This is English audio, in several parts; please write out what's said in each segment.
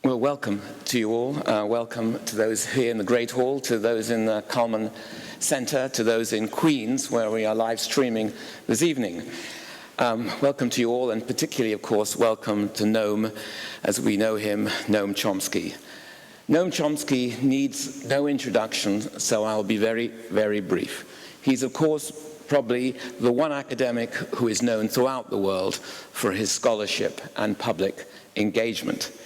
Well, welcome to you all. Welcome to those here in the Great Hall, to those in the Cullman Center, to those in Queens, where we are live streaming this evening. Welcome to you all, and particularly, of course, welcome to Noam, as we know him, Noam Chomsky. Noam Chomsky needs no introduction, so I'll be very, very brief. He's, of course, probably the one academic who is known throughout the world for his scholarship and public engagement.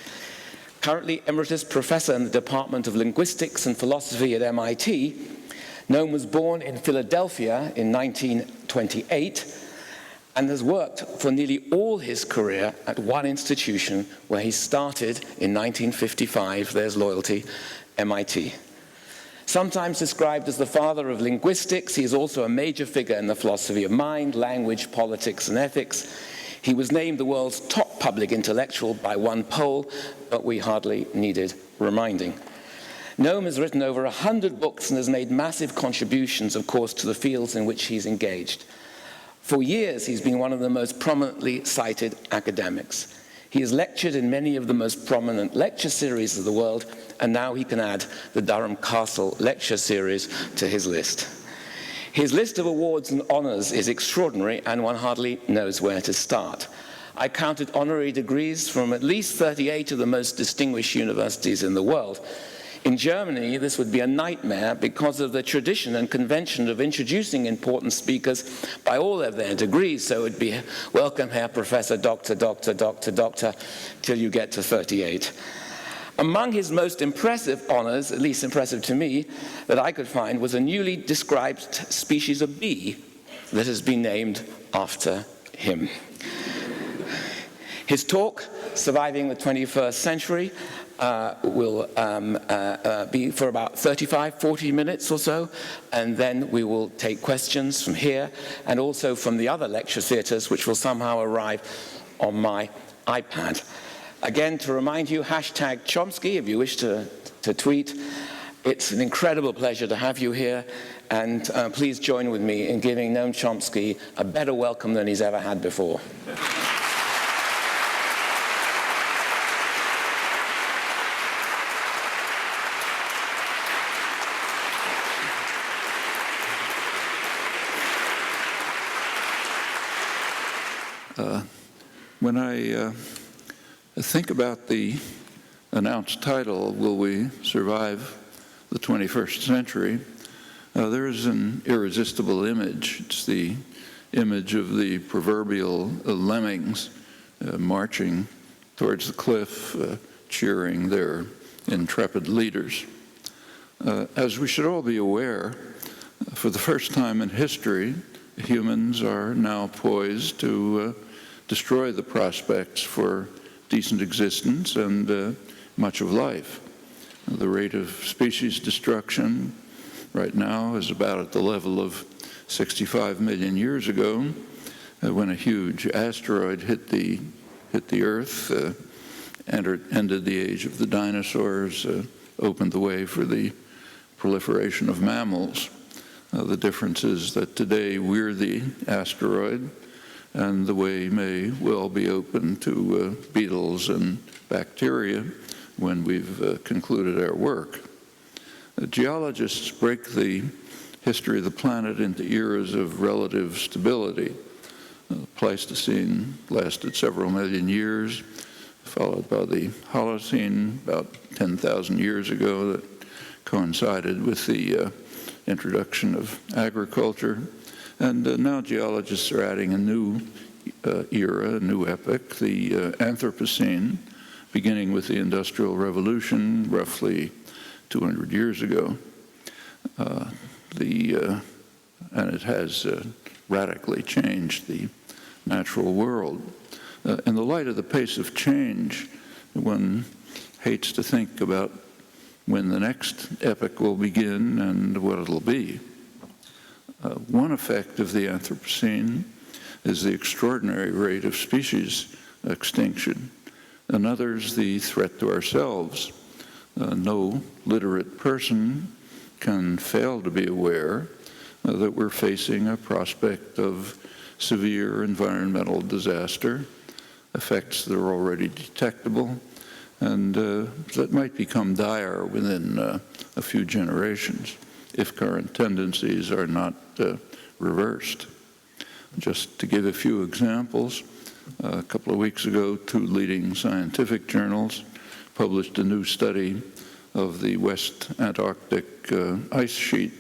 Currently Emeritus Professor in the Department of Linguistics and Philosophy at MIT, Noam was born in Philadelphia in 1928 and has worked for nearly all his career at one institution where he started in 1955, there's loyalty, MIT. Sometimes described as the father of linguistics, he is also a major figure in the philosophy of mind, language, politics, and ethics. He was named the world's top public intellectual by one poll, but we hardly needed reminding. Noam has written over 100 books and has made massive contributions, of course, to the fields in which he's engaged. For years, he's been one of the most prominently cited academics. He has lectured in many of the most prominent lecture series of the world, and now he can add the Durham Castle Lecture series to his list. His list of awards and honors is extraordinary, and one hardly knows where to start. I counted honorary degrees from at least 38 of the most distinguished universities in the world. In Germany, this would be a nightmare because of the tradition and convention of introducing important speakers by all of their degrees. So it would be welcome, Herr Professor, Doctor, Doctor, Doctor, Doctor, till you get to 38. Among his most impressive honors, at least impressive to me, that I could find was a newly described species of bee that has been named after him. His talk, Surviving the 21st Century, will be for about 40 minutes or so, and then we will take questions from here and also from the other lecture theaters, which will somehow arrive on my iPad. Again, to remind you, hashtag Chomsky, if you wish to tweet. It's an incredible pleasure to have you here, and please join with me in giving Noam Chomsky a better welcome than he's ever had before. When I think about the announced title, Will We Survive the 21st Century? There is an irresistible image. It's the image of the proverbial lemmings marching towards the cliff, cheering their intrepid leaders. As we should all be aware, for the first time in history, humans are now poised to destroy the prospects for decent existence and much of life. The rate of species destruction right now is about at the level of 65 million years ago, when a huge asteroid hit the Earth, ended the age of the dinosaurs, opened the way for the proliferation of mammals. The difference is that today we're the asteroid, and the way may well be open to beetles and bacteria when we've concluded our work. Geologists break the history of the planet into eras of relative stability. The Pleistocene lasted several million years, followed by the Holocene about 10,000 years ago that coincided with the introduction of agriculture. And now geologists are adding a new era, a new epoch, the Anthropocene, beginning with the Industrial Revolution roughly 200 years ago. And it has radically changed the natural world. In the light of the pace of change, one hates to think about when the next epoch will begin and what it'll be. One effect of the Anthropocene is the extraordinary rate of species extinction. Another is the threat to ourselves. No literate person can fail to be aware that we're facing a prospect of severe environmental disaster, effects that are already detectable, And that might become dire within a few generations if current tendencies are not reversed. Just to give a few examples, a couple of weeks ago, 2 leading scientific journals published a new study of the West Antarctic ice sheet.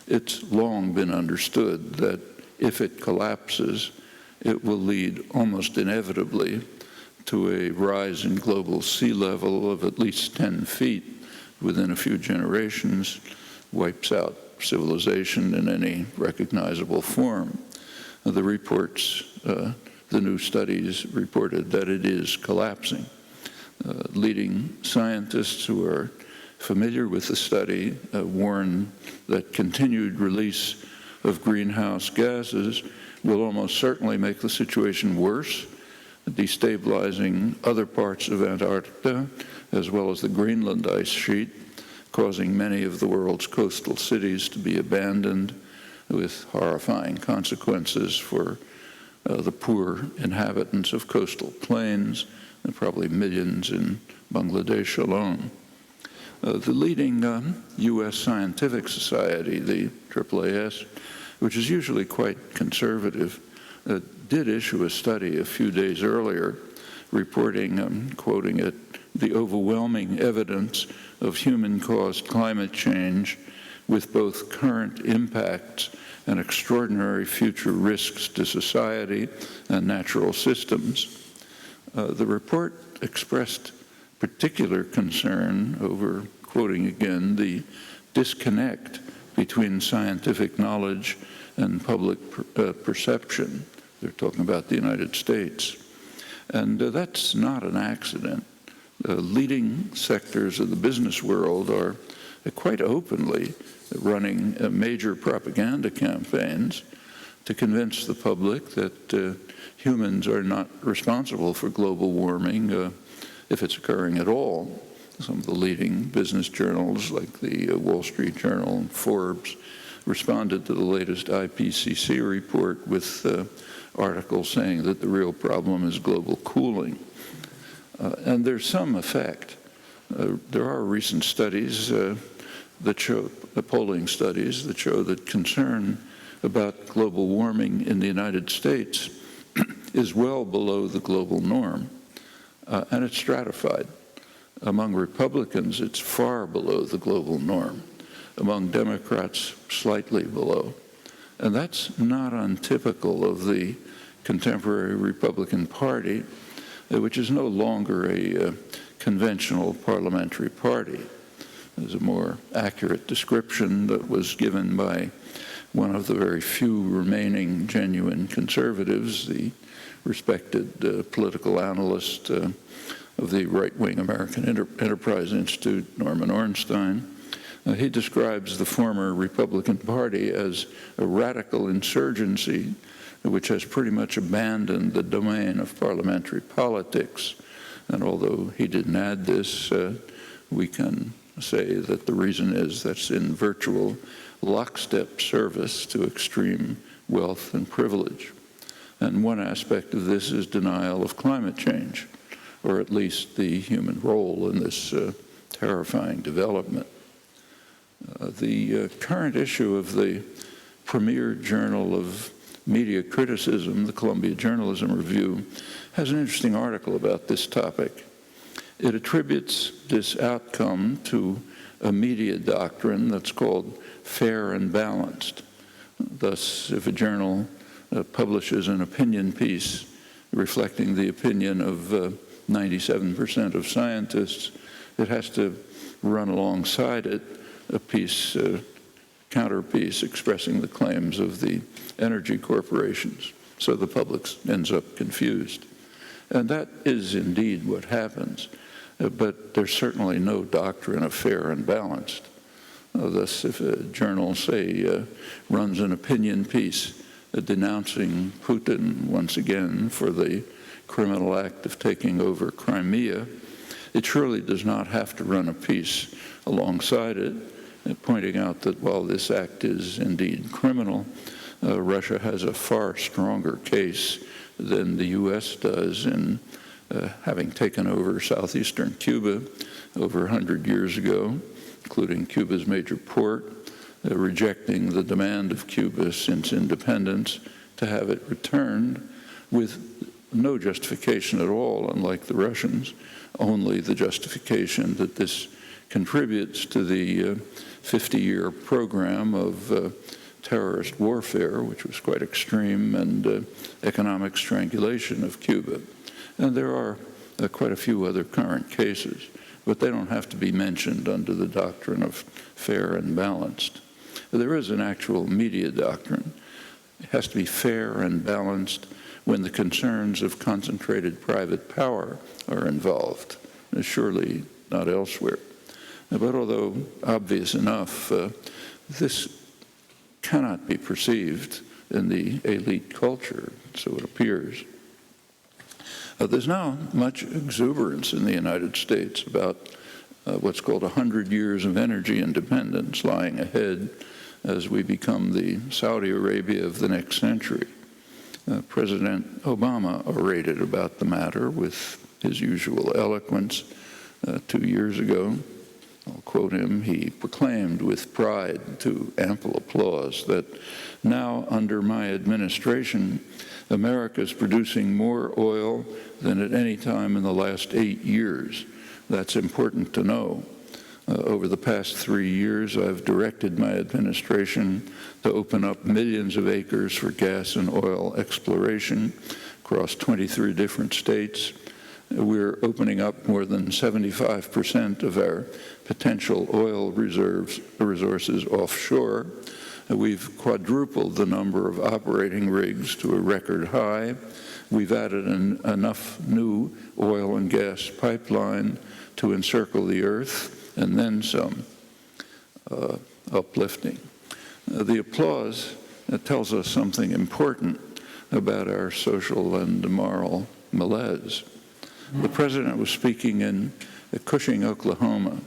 It's long been understood that if it collapses, it will lead almost inevitably to a rise in global sea level of at least 10 feet within a few generations, wipes out civilization in any recognizable form. The new studies reported that it is collapsing. Leading scientists who are familiar with the study warn that continued release of greenhouse gases will almost certainly make the situation worse, destabilizing other parts of Antarctica, as well as the Greenland ice sheet, causing many of the world's coastal cities to be abandoned, with horrifying consequences for the poor inhabitants of coastal plains, and probably millions in Bangladesh alone. The leading U.S. scientific society, the AAAS, which is usually quite conservative, did issue a study a few days earlier reporting, quoting it, the overwhelming evidence of human-caused climate change with both current impacts and extraordinary future risks to society and natural systems. The report expressed particular concern over, quoting again, the disconnect between scientific knowledge and public perception. They're talking about the United States. And that's not an accident. Leading sectors of the business world are quite openly running major propaganda campaigns to convince the public that humans are not responsible for global warming if it's occurring at all. Some of the leading business journals, like the Wall Street Journal and Forbes, responded to the latest IPCC report with articles saying that the real problem is global cooling. And there's some effect. There are recent studies that show, polling studies that show that concern about global warming in the United States is well below the global norm, and it's stratified. Among Republicans, it's far below the global norm. Among Democrats, slightly below. And that's not untypical of the contemporary Republican Party, which is no longer a conventional parliamentary party. There's a more accurate description that was given by one of the very few remaining genuine conservatives, the respected political analyst of the right-wing American Enterprise Institute, Norman Ornstein. He describes the former Republican Party as a radical insurgency which has pretty much abandoned the domain of parliamentary politics. And although he didn't add this, we can say that the reason is that's in virtual lockstep service to extreme wealth and privilege. And one aspect of this is denial of climate change, or at least the human role in this terrifying development. The current issue of the premier journal of media criticism, the Columbia Journalism Review, has an interesting article about this topic. It attributes this outcome to a media doctrine that's called fair and balanced. Thus, if a journal publishes an opinion piece reflecting the opinion of 97% of scientists, it has to run alongside it a piece, counterpiece expressing the claims of the energy corporations. So the public ends up confused. And that is indeed what happens. But there's certainly no doctrine of fair and balanced. Thus, if a journal, say, runs an opinion piece denouncing Putin once again for the criminal act of taking over Crimea, it surely does not have to run a piece alongside it, pointing out that while this act is indeed criminal, Russia has a far stronger case than the U.S. does in having taken over southeastern Cuba over 100 years ago, including Cuba's major port, rejecting the demand of Cuba since independence to have it returned with no justification at all, unlike the Russians, only the justification that this contributes to the 50-year program of terrorist warfare, which was quite extreme, and economic strangulation of Cuba. And there are quite a few other current cases, but they don't have to be mentioned under the doctrine of fair and balanced. There is an actual media doctrine. It has to be fair and balanced when the concerns of concentrated private power are involved, surely not elsewhere. But although obvious enough, this cannot be perceived in the elite culture, so it appears. There's now much exuberance in the United States about what's called 100 years of energy independence lying ahead as we become the Saudi Arabia of the next century. President Obama orated about the matter with his usual eloquence 2 years ago. I'll quote him. He proclaimed with pride, to ample applause, that now under my administration, America is producing more oil than at any time in the last 8 years. That's important to know. Over the past 3 years, I've directed my administration to open up millions of acres for gas and oil exploration across 23 different states. We're opening up more than 75% of our potential oil resources offshore. We've quadrupled the number of operating rigs to a record high. We've added enough new oil and gas pipeline to encircle the earth, and then some. Uplifting. The applause tells us something important about our social and moral malaise. The president was speaking in Cushing, Oklahoma.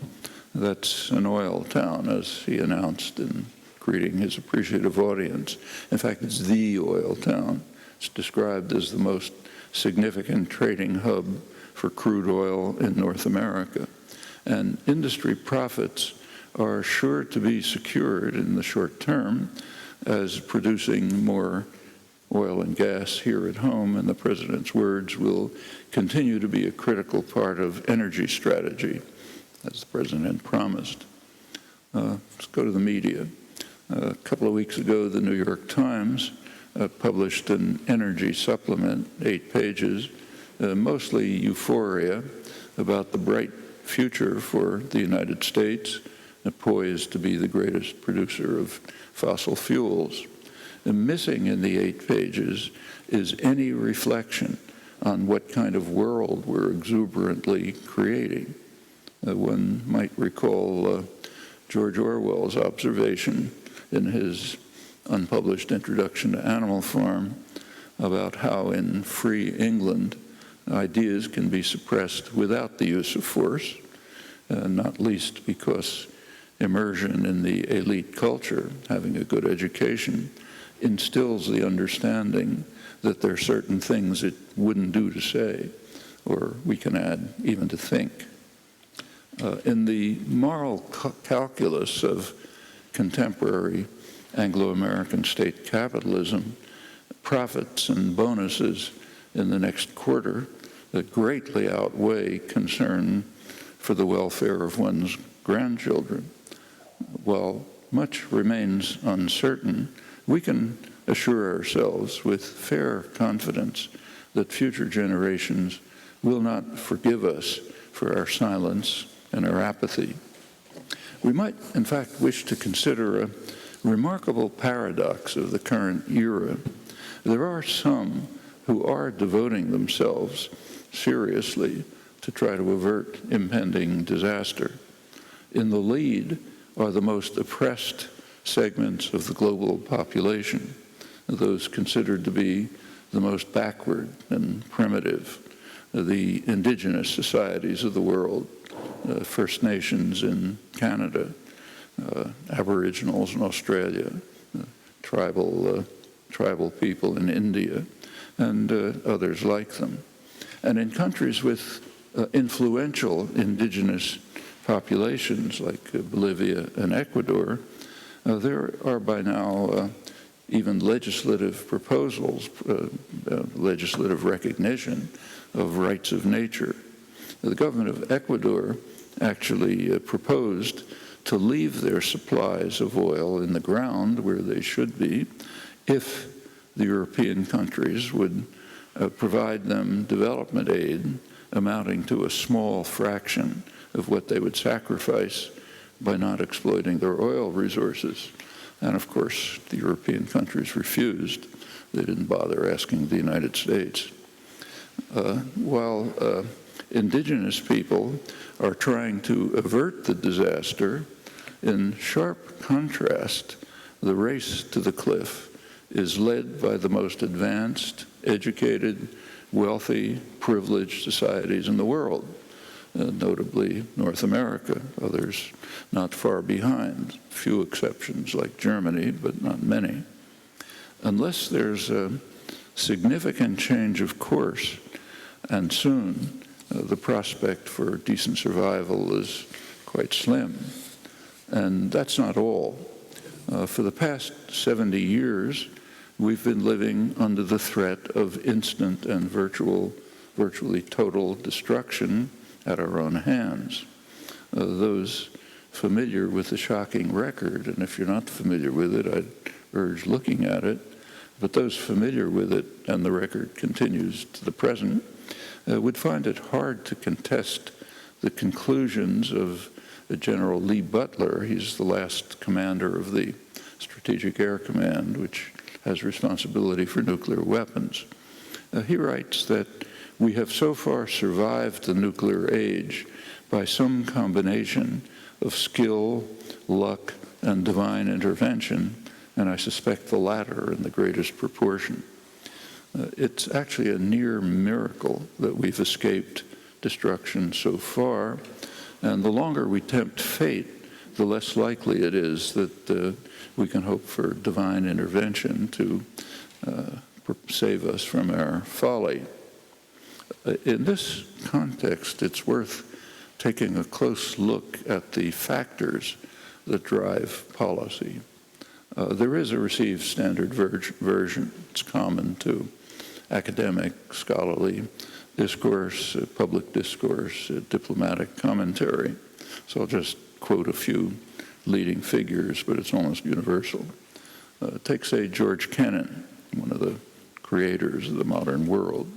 That's an oil town, as he announced in greeting his appreciative audience. In fact, it's the oil town. It's described as the most significant trading hub for crude oil in North America. And industry profits are sure to be secured in the short term as producing more oil and gas here at home, and the president's words, will continue to be a critical part of energy strategy, as the president promised. Let's go to the media. A couple of weeks ago, the New York Times published an energy supplement, 8 pages, mostly euphoria about the bright future for the United States, poised to be the greatest producer of fossil fuels. And missing in the 8 pages is any reflection on what kind of world we're exuberantly creating. One might recall George Orwell's observation in his unpublished introduction to Animal Farm about how in free England ideas can be suppressed without the use of force, not least because immersion in the elite culture, having a good education, instills the understanding that there are certain things it wouldn't do to say, or we can add even to think. In the moral calculus of contemporary Anglo-American state capitalism, profits and bonuses in the next quarter that greatly outweigh concern for the welfare of one's grandchildren. While much remains uncertain, we can assure ourselves with fair confidence that future generations will not forgive us for our silence and our apathy. We might, in fact, wish to consider a remarkable paradox of the current era. There are some who are devoting themselves seriously to try to avert impending disaster. In the lead are the most oppressed segments of the global population, those considered to be the most backward and primitive, the indigenous societies of the world, First Nations in Canada, Aboriginals in Australia, tribal people in India, and others like them. And in countries with influential indigenous populations like Bolivia and Ecuador, there are by now even legislative proposals, legislative recognition of rights of nature. The government of Ecuador actually proposed to leave their supplies of oil in the ground where they should be if the European countries would provide them development aid amounting to a small fraction of what they would sacrifice by not exploiting their oil resources. And of course, the European countries refused. They didn't bother asking the United States. While indigenous people are trying to avert the disaster, in sharp contrast, the race to the cliff is led by the most advanced, educated, wealthy, privileged societies in the world, notably North America, others not far behind, few exceptions like Germany, but not many. Unless there's a significant change of course, and soon, the prospect for decent survival is quite slim. And that's not all. For the past 70 years, we've been living under the threat of instant and virtually total destruction at our own hands. Those familiar with the shocking record, and if you're not familiar with it, I'd urge looking at it, but those familiar with it, and the record continues to the present, would find it hard to contest the conclusions of General Lee Butler. He's the last commander of the Strategic Air Command, which has responsibility for nuclear weapons. He writes that we have so far survived the nuclear age by some combination of skill, luck, and divine intervention, and I suspect the latter in the greatest proportion. It's actually a near miracle that we've escaped destruction so far, and the longer we tempt fate, the less likely it is that we can hope for divine intervention to save us from our folly. In this context, it's worth taking a close look at the factors that drive policy. There is a received standard version. It's common to academic, scholarly discourse, public discourse, diplomatic commentary. So I'll just quote a few leading figures, but it's almost universal. Take, say, George Kennan, one of the creators of the modern world.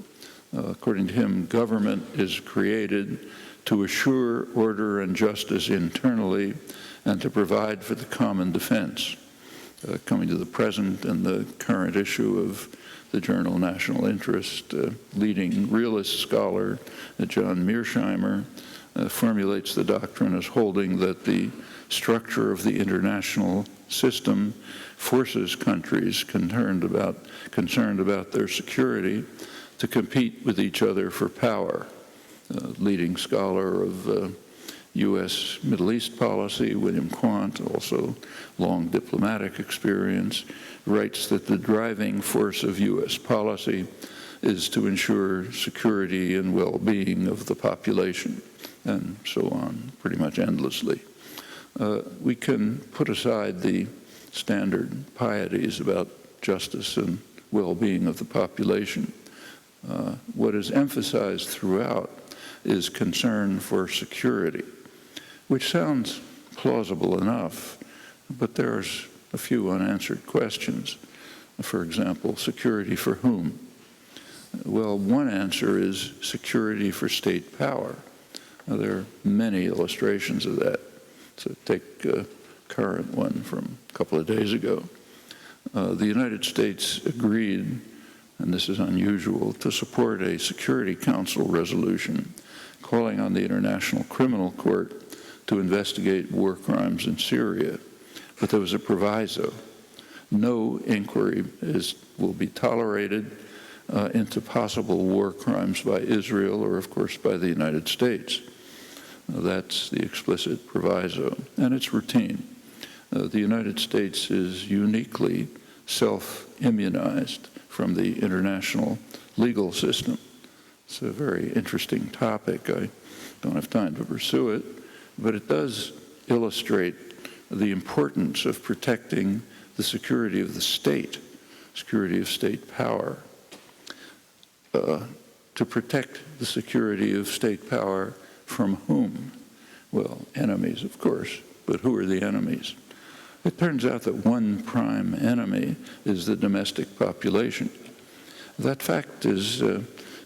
According to him, government is created to assure order and justice internally and to provide for the common defense. Coming to the present and the current issue of the journal National Interest, leading realist scholar John Mearsheimer formulates the doctrine as holding that the structure of the international system forces countries concerned about their security to compete with each other for power. Leading scholar of U.S. Middle East policy, William Quandt, also long diplomatic experience, writes that the driving force of U.S. policy is to ensure security and well-being of the population, and so on, pretty much endlessly. We can put aside the standard pieties about justice and well-being of the population. What is emphasized throughout is concern for security, which sounds plausible enough, but there's a few unanswered questions. For example, security for whom? Well, one answer is security for state power. Now, there are many illustrations of that. So take a current one from a couple of days ago. The United States agreed, and this is unusual, to support a Security Council resolution calling on the International Criminal Court to investigate war crimes in Syria. But there was a proviso. No inquiry will be tolerated into possible war crimes by Israel or, of course, by the United States. That's the explicit proviso, and it's routine. The United States is uniquely self-immunized from the international legal system. It's a very interesting topic. I don't have time to pursue it, but it does illustrate the importance of protecting the security of the state, security of state power. To protect the security of state power from whom? Well, enemies, of course, but who are the enemies? It turns out that one prime enemy is the domestic population. That fact is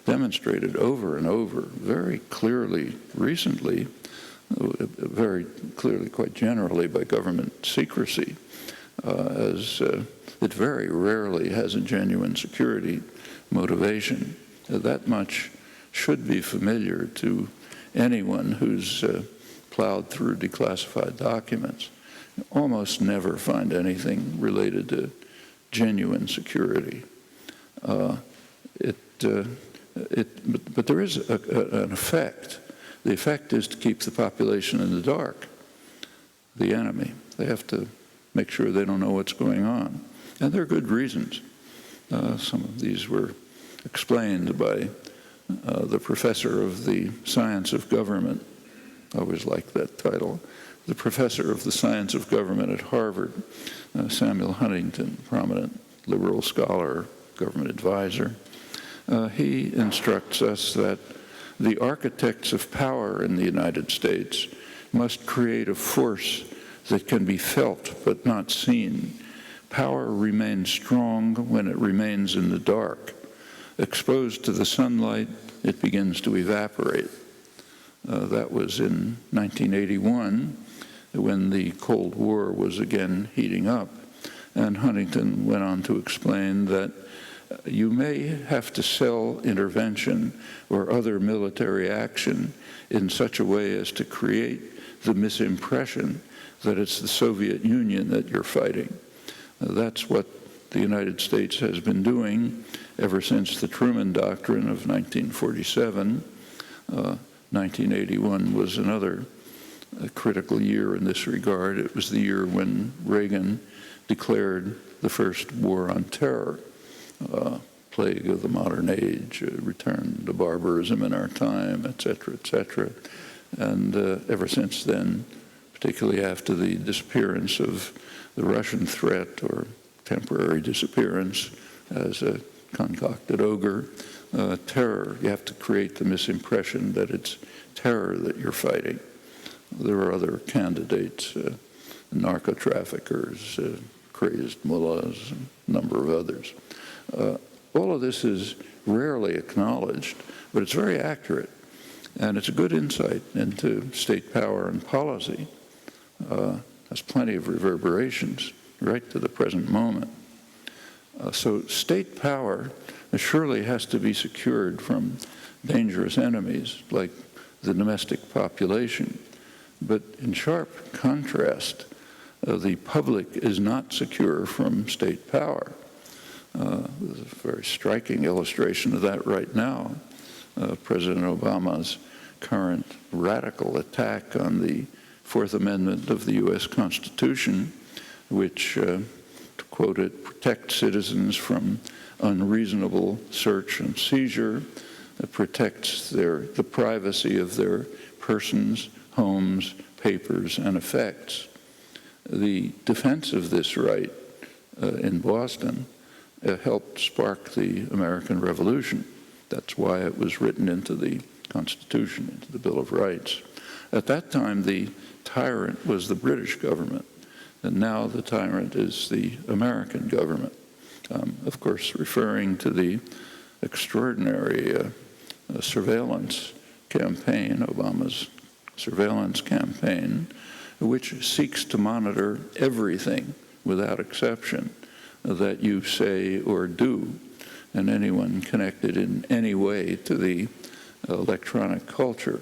demonstrated over and over very clearly recently, very clearly, quite generally, by government secrecy, as it very rarely has a genuine security motivation. That much should be familiar to anyone who's plowed through declassified documents. You almost never find anything related to genuine security. But there is an effect. The effect is to keep the population in the dark, the enemy. They have to make sure they don't know what's going on. And there are good reasons. Some of these were explained by the professor of the science of government. I always liked that title. The professor of the science of government at Harvard, Samuel Huntington, prominent liberal scholar, government advisor. He instructs us that the architects of power in the United States must create a force that can be felt but not seen. Power remains strong when it remains in the dark. Exposed to the sunlight, it begins to evaporate. That was in 1981, when the Cold War was again heating up. And Huntington went on to explain that you may have to sell intervention or other military action in such a way as to create the misimpression that it's the Soviet Union that you're fighting. That's what the United States has been doing ever since the Truman Doctrine of 1947. 1981 was another critical year in this regard. It was the year when Reagan declared the first war on terror, plague of the modern age, return to barbarism in our time, et cetera, and ever since then, particularly after the disappearance of the Russian threat, or temporary disappearance as a concocted ogre, terror, you have to create the misimpression that it's terror that you're fighting. There are other candidates, narco-traffickers, crazed mullahs, a number of others. All of this is rarely acknowledged, but it's very accurate, and it's a good insight into state power and policy. Has plenty of reverberations right to the present moment. So state power surely has to be secured from dangerous enemies like the domestic population. But in sharp contrast, the public is not secure from state power. There's a very striking illustration of that right now. President Obama's current radical attack on the Fourth Amendment of the U.S. Constitution, which, to quote it, protects citizens from unreasonable search and seizure, protects the privacy of their persons, homes, papers, and effects. The defense of this right in Boston helped spark the American Revolution. That's why it was written into the Constitution, into the Bill of Rights. At that time, the tyrant was the British government, and now the tyrant is the American government. Of course, referring to the extraordinary surveillance campaign, Obama's surveillance campaign, which seeks to monitor everything without exception that you say or do, and anyone connected in any way to the electronic culture,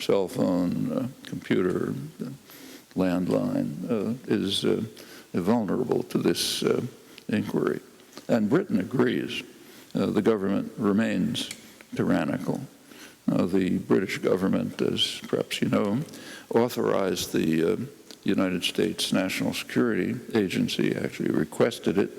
cell phone, computer, landline, is vulnerable to this inquiry. And Britain agrees. The government remains tyrannical. The British government, as perhaps you know, authorized the United States National Security Agency, actually requested it,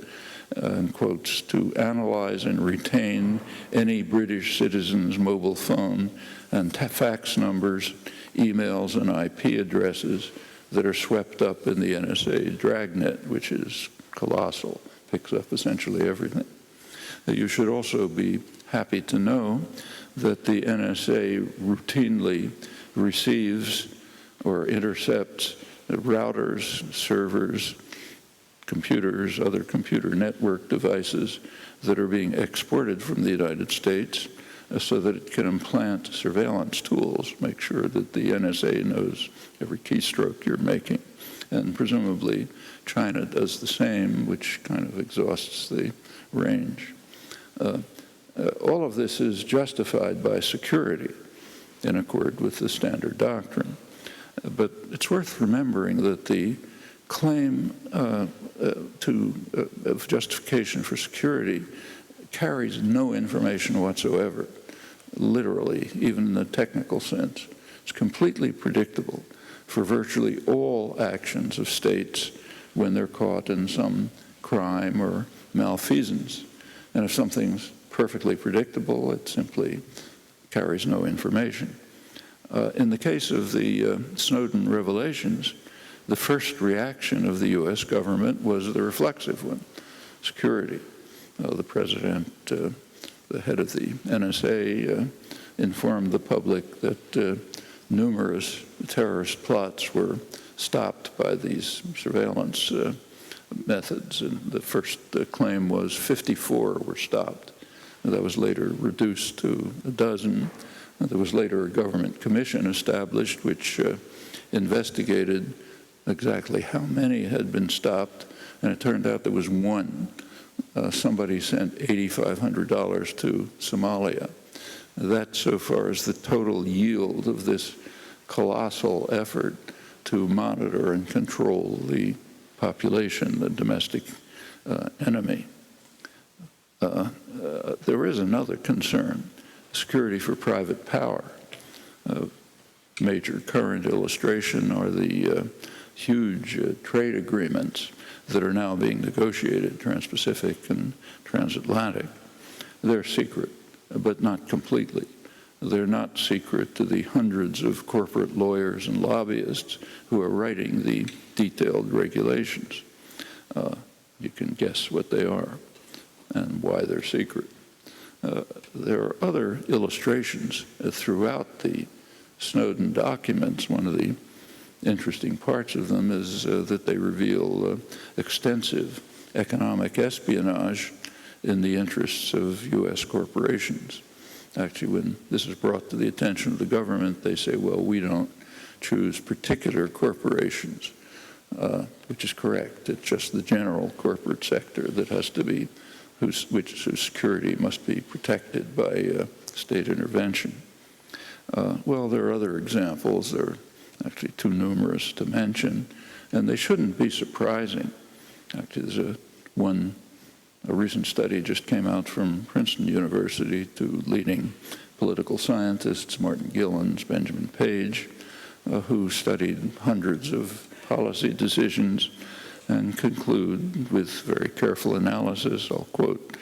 quotes, to analyze and retain any British citizen's mobile phone and fax numbers, emails, and IP addresses that are swept up in the NSA dragnet, which is colossal, picks up essentially everything. You should also be happy to know that the NSA routinely receives or intercepts routers, servers, computers, other computer network devices that are being exported from the United States so that it can implant surveillance tools, make sure that the NSA knows every keystroke you're making. And presumably China does the same, which kind of exhausts the range. All of this is justified by security in accord with the standard doctrine. But it's worth remembering that the claim of justification for security carries no information whatsoever, literally, even in the technical sense. It's completely predictable for virtually all actions of states when they're caught in some crime or malfeasance. And if something's perfectly predictable, it simply carries no information. In the case of the Snowden revelations, the first reaction of the U.S. government was the reflexive one, security. The president, the head of the NSA, informed the public that numerous terrorist plots were stopped by these surveillance methods. And the first claim was 54 were stopped. And that was later reduced to a dozen. And there was later a government commission established which investigated exactly how many had been stopped, and it turned out there was one. Somebody sent $8,500 to Somalia. That, so far, is the total yield of this colossal effort to monitor and control the population, the domestic enemy. There is another concern, security for private power. Major current illustration are the huge trade agreements that are now being negotiated, Trans-Pacific and Transatlantic. They're secret, but not completely. They're not secret to the hundreds of corporate lawyers and lobbyists who are writing the detailed regulations. You can guess what they are and why they're secret. There are other illustrations throughout the Snowden documents. One of the interesting parts of them is that they reveal extensive economic espionage in the interests of U.S. corporations. Actually, when this is brought to the attention of the government, they say, well, we don't choose particular corporations, which is correct. It's just the general corporate sector that has to be, whose security must be protected by state intervention. Well, there are other examples. They're actually too numerous to mention, and they shouldn't be surprising. Actually, there's a recent study just came out from Princeton University to leading political scientists, Martin Gilens, Benjamin Page, who studied hundreds of policy decisions and conclude with very careful analysis, I'll quote,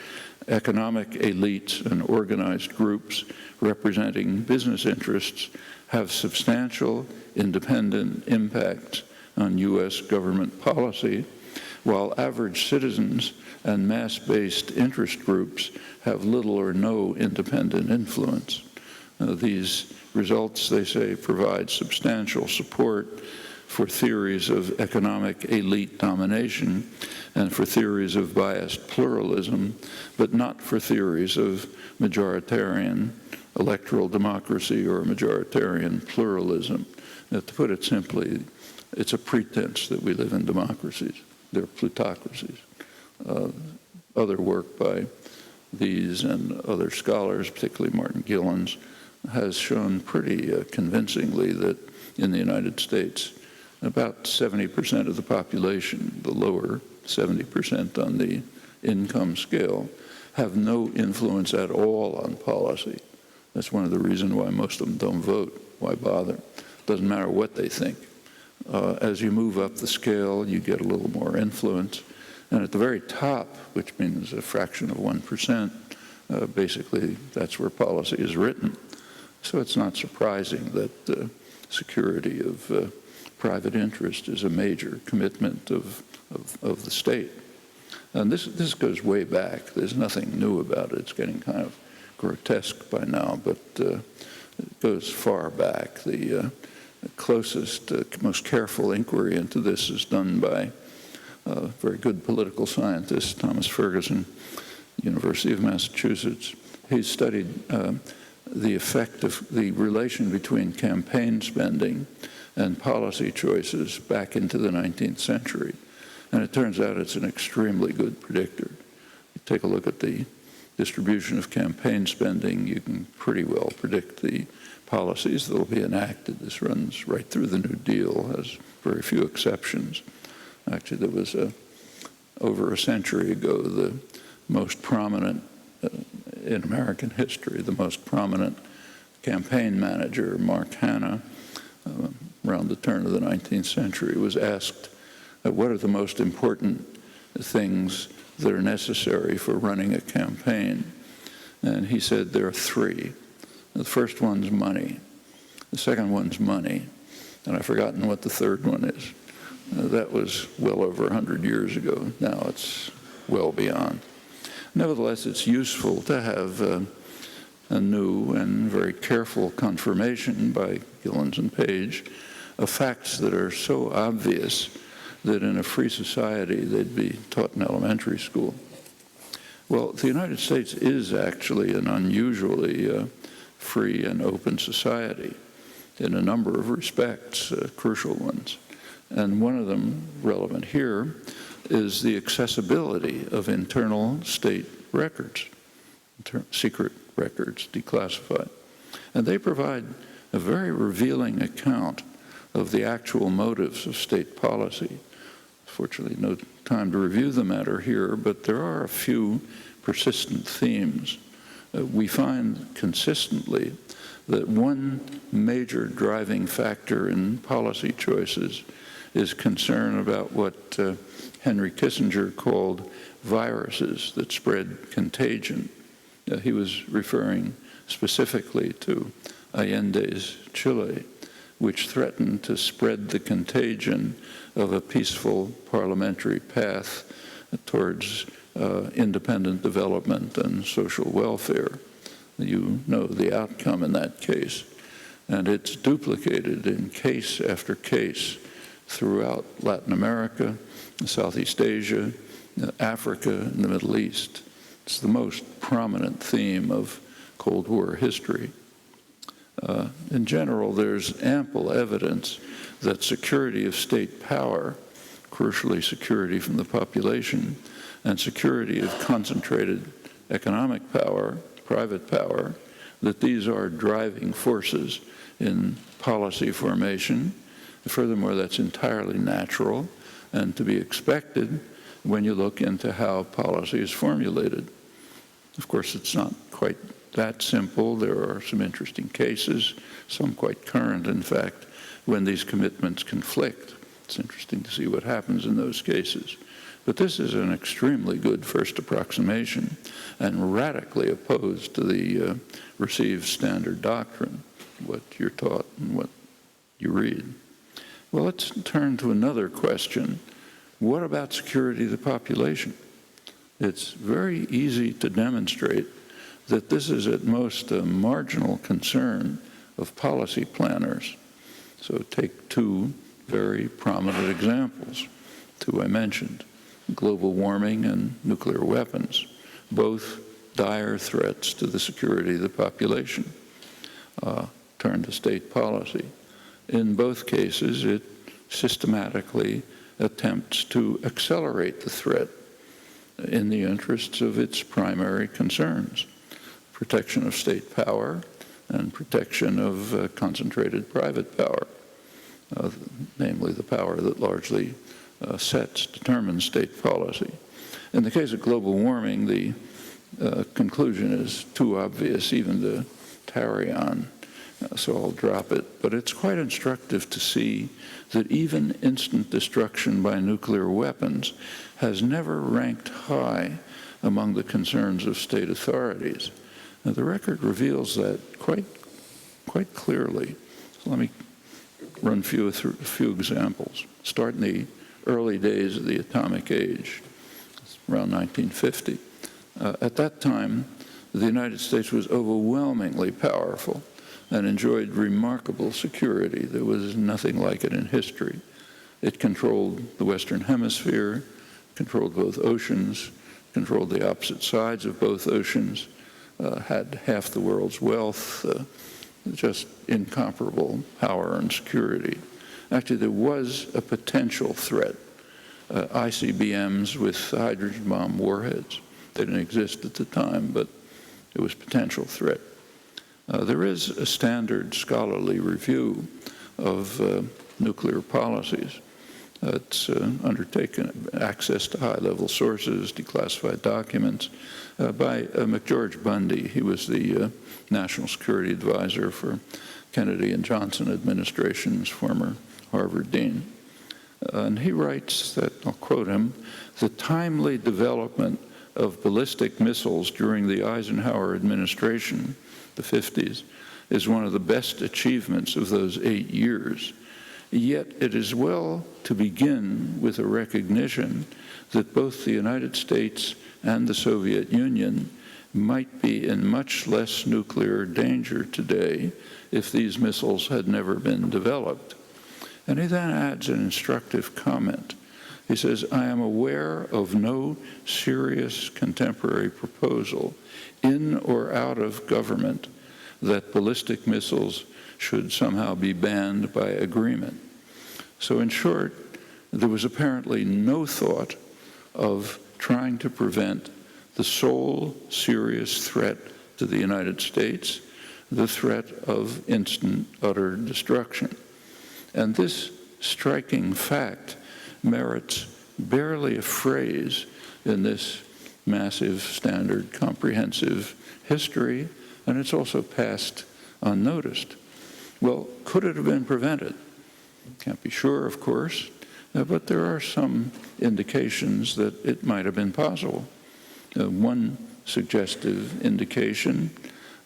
economic elites and organized groups representing business interests have substantial independent impacts on U.S. government policy, while average citizens and mass-based interest groups have little or no independent influence. These results, they say, provide substantial support for theories of economic elite domination and for theories of biased pluralism, but not for theories of majoritarian electoral democracy or majoritarian pluralism. To put it simply, it's a pretense that we live in democracies. They're plutocracies. Other work by these and other scholars, particularly Martin Gilens, has shown pretty convincingly that in the United States, about 70% of the population, the lower 70% on the income scale, have no influence at all on policy. That's one of the reasons why most of them don't vote. Why bother? Doesn't matter what they think. As you move up the scale, you get a little more influence. And at the very top, which means a fraction of 1%, basically that's where policy is written. So it's not surprising that security of private interest is a major commitment of the state. And this goes way back. There's nothing new about it. It's getting kind of grotesque by now, but it goes far back. The closest, most careful inquiry into this is done by a very good political scientist, Thomas Ferguson, University of Massachusetts. He studied the effect of the relation between campaign spending and policy choices back into the 19th century. And it turns out it's an extremely good predictor. You take a look at the distribution of campaign spending, you can pretty well predict the policies that will be enacted. This runs right through the New Deal, has very few exceptions. Actually, there was over a century ago, the most prominent, in American history, the most prominent campaign manager, Mark Hanna, around the turn of the 19th century, was asked, what are the most important things that are necessary for running a campaign? And he said there are three. The first one's money. The second one's money. And I've forgotten what the third one is. That was well over 100 years ago. Now it's well beyond. Nevertheless, it's useful to have a new and very careful confirmation by Gillens and Page of facts that are so obvious that in a free society they'd be taught in elementary school. Well, the United States is actually an unusually free and open society in a number of respects, crucial ones. And one of them, relevant here, is the accessibility of internal state records, secret records, declassified. And they provide a very revealing account of the actual motives of state policy. Fortunately, no time to review the matter here, but there are a few persistent themes. We find consistently that one major driving factor in policy choices is concern about what Henry Kissinger called viruses that spread contagion. He was referring specifically to Allende's Chile, which threatened to spread the contagion of a peaceful parliamentary path towards independent development and social welfare. You know the outcome in that case. And it's duplicated in case after case throughout Latin America, Southeast Asia, Africa, and the Middle East. It's the most prominent theme of Cold War history. In general, there's ample evidence that security of state power, crucially security from the population, and security of concentrated economic power, private power, that these are driving forces in policy formation. Furthermore, that's entirely natural and to be expected when you look into how policy is formulated. Of course, it's not quite that simple. There are some interesting cases, some quite current, in fact, when these commitments conflict. It's interesting to see what happens in those cases. But this is an extremely good first approximation and radically opposed to the received standard doctrine, what you're taught and what you read. Well, let's turn to another question. What about security of the population? It's very easy to demonstrate that this is at most a marginal concern of policy planners. So take two very prominent examples, two I mentioned, global warming and nuclear weapons, both dire threats to the security of the population. Turn to state policy. In both cases, it systematically attempts to accelerate the threat in the interests of its primary concerns, protection of state power and protection of concentrated private power, namely the power that largely determines state policy. In the case of global warming, the conclusion is too obvious even to tarry on. so I'll drop it. But it's quite instructive to see that even instant destruction by nuclear weapons has never ranked high among the concerns of state authorities. Now, the record reveals that quite clearly. So let me run through a few examples. Start in the early days of the atomic age, around 1950. At that time, the United States was overwhelmingly powerful and enjoyed remarkable security. There was nothing like it in history. It controlled the Western Hemisphere, controlled both oceans, controlled the opposite sides of both oceans, had half the world's wealth, just incomparable power and security. Actually, there was a potential threat, ICBMs with hydrogen bomb warheads. They didn't exist at the time, but it was a potential threat. There is a standard scholarly review of nuclear policies. It's undertaken access to high-level sources, declassified documents, by McGeorge Bundy. He was the National Security Advisor for Kennedy and Johnson administrations, former Harvard dean. And he writes that, I'll quote him, "The timely development of ballistic missiles during the Eisenhower administration, the 50s, is one of the best achievements of those 8 years. Yet it is well to begin with a recognition that both the United States and the Soviet Union might be in much less nuclear danger today if these missiles had never been developed." And he then adds an instructive comment. He says, "I am aware of no serious contemporary proposal in or out of government that ballistic missiles should somehow be banned by agreement." So in short, there was apparently no thought of trying to prevent the sole serious threat to the United States, the threat of instant, utter destruction. And this striking fact merits barely a phrase in this massive, standard, comprehensive history, and it's also passed unnoticed. Well, could it have been prevented? Can't be sure, of course, but there are some indications that it might have been possible. One suggestive indication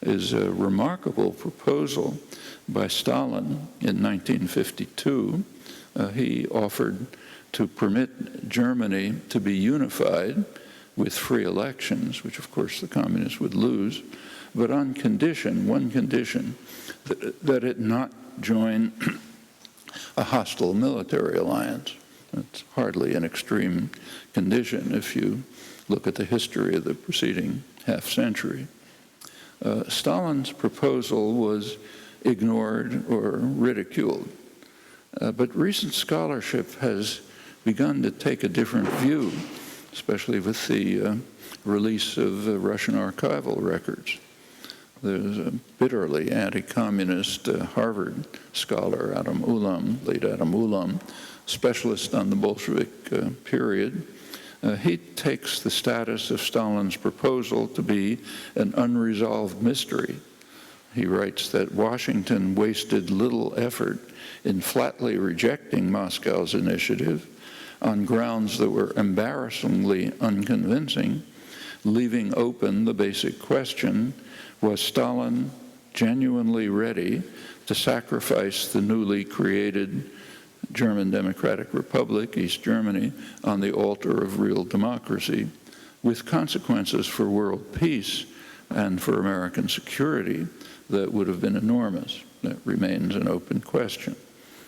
is a remarkable proposal by Stalin in 1952. He offered to permit Germany to be unified with free elections, which of course the communists would lose, but on condition, one condition, that it not join a hostile military alliance. It's hardly an extreme condition if you look at the history of the preceding half-century. Stalin's proposal was ignored or ridiculed, but recent scholarship has begun to take a different view, especially with the release of Russian archival records. There's a bitterly anti-communist Harvard scholar, late Adam Ulam, specialist on the Bolshevik period. He takes the status of Stalin's proposal to be an unresolved mystery. He writes that Washington wasted little effort in flatly rejecting Moscow's initiative on grounds that were embarrassingly unconvincing, leaving open the basic question: was Stalin genuinely ready to sacrifice the newly created German Democratic Republic, East Germany, on the altar of real democracy, with consequences for world peace and for American security that would have been enormous? That remains an open question.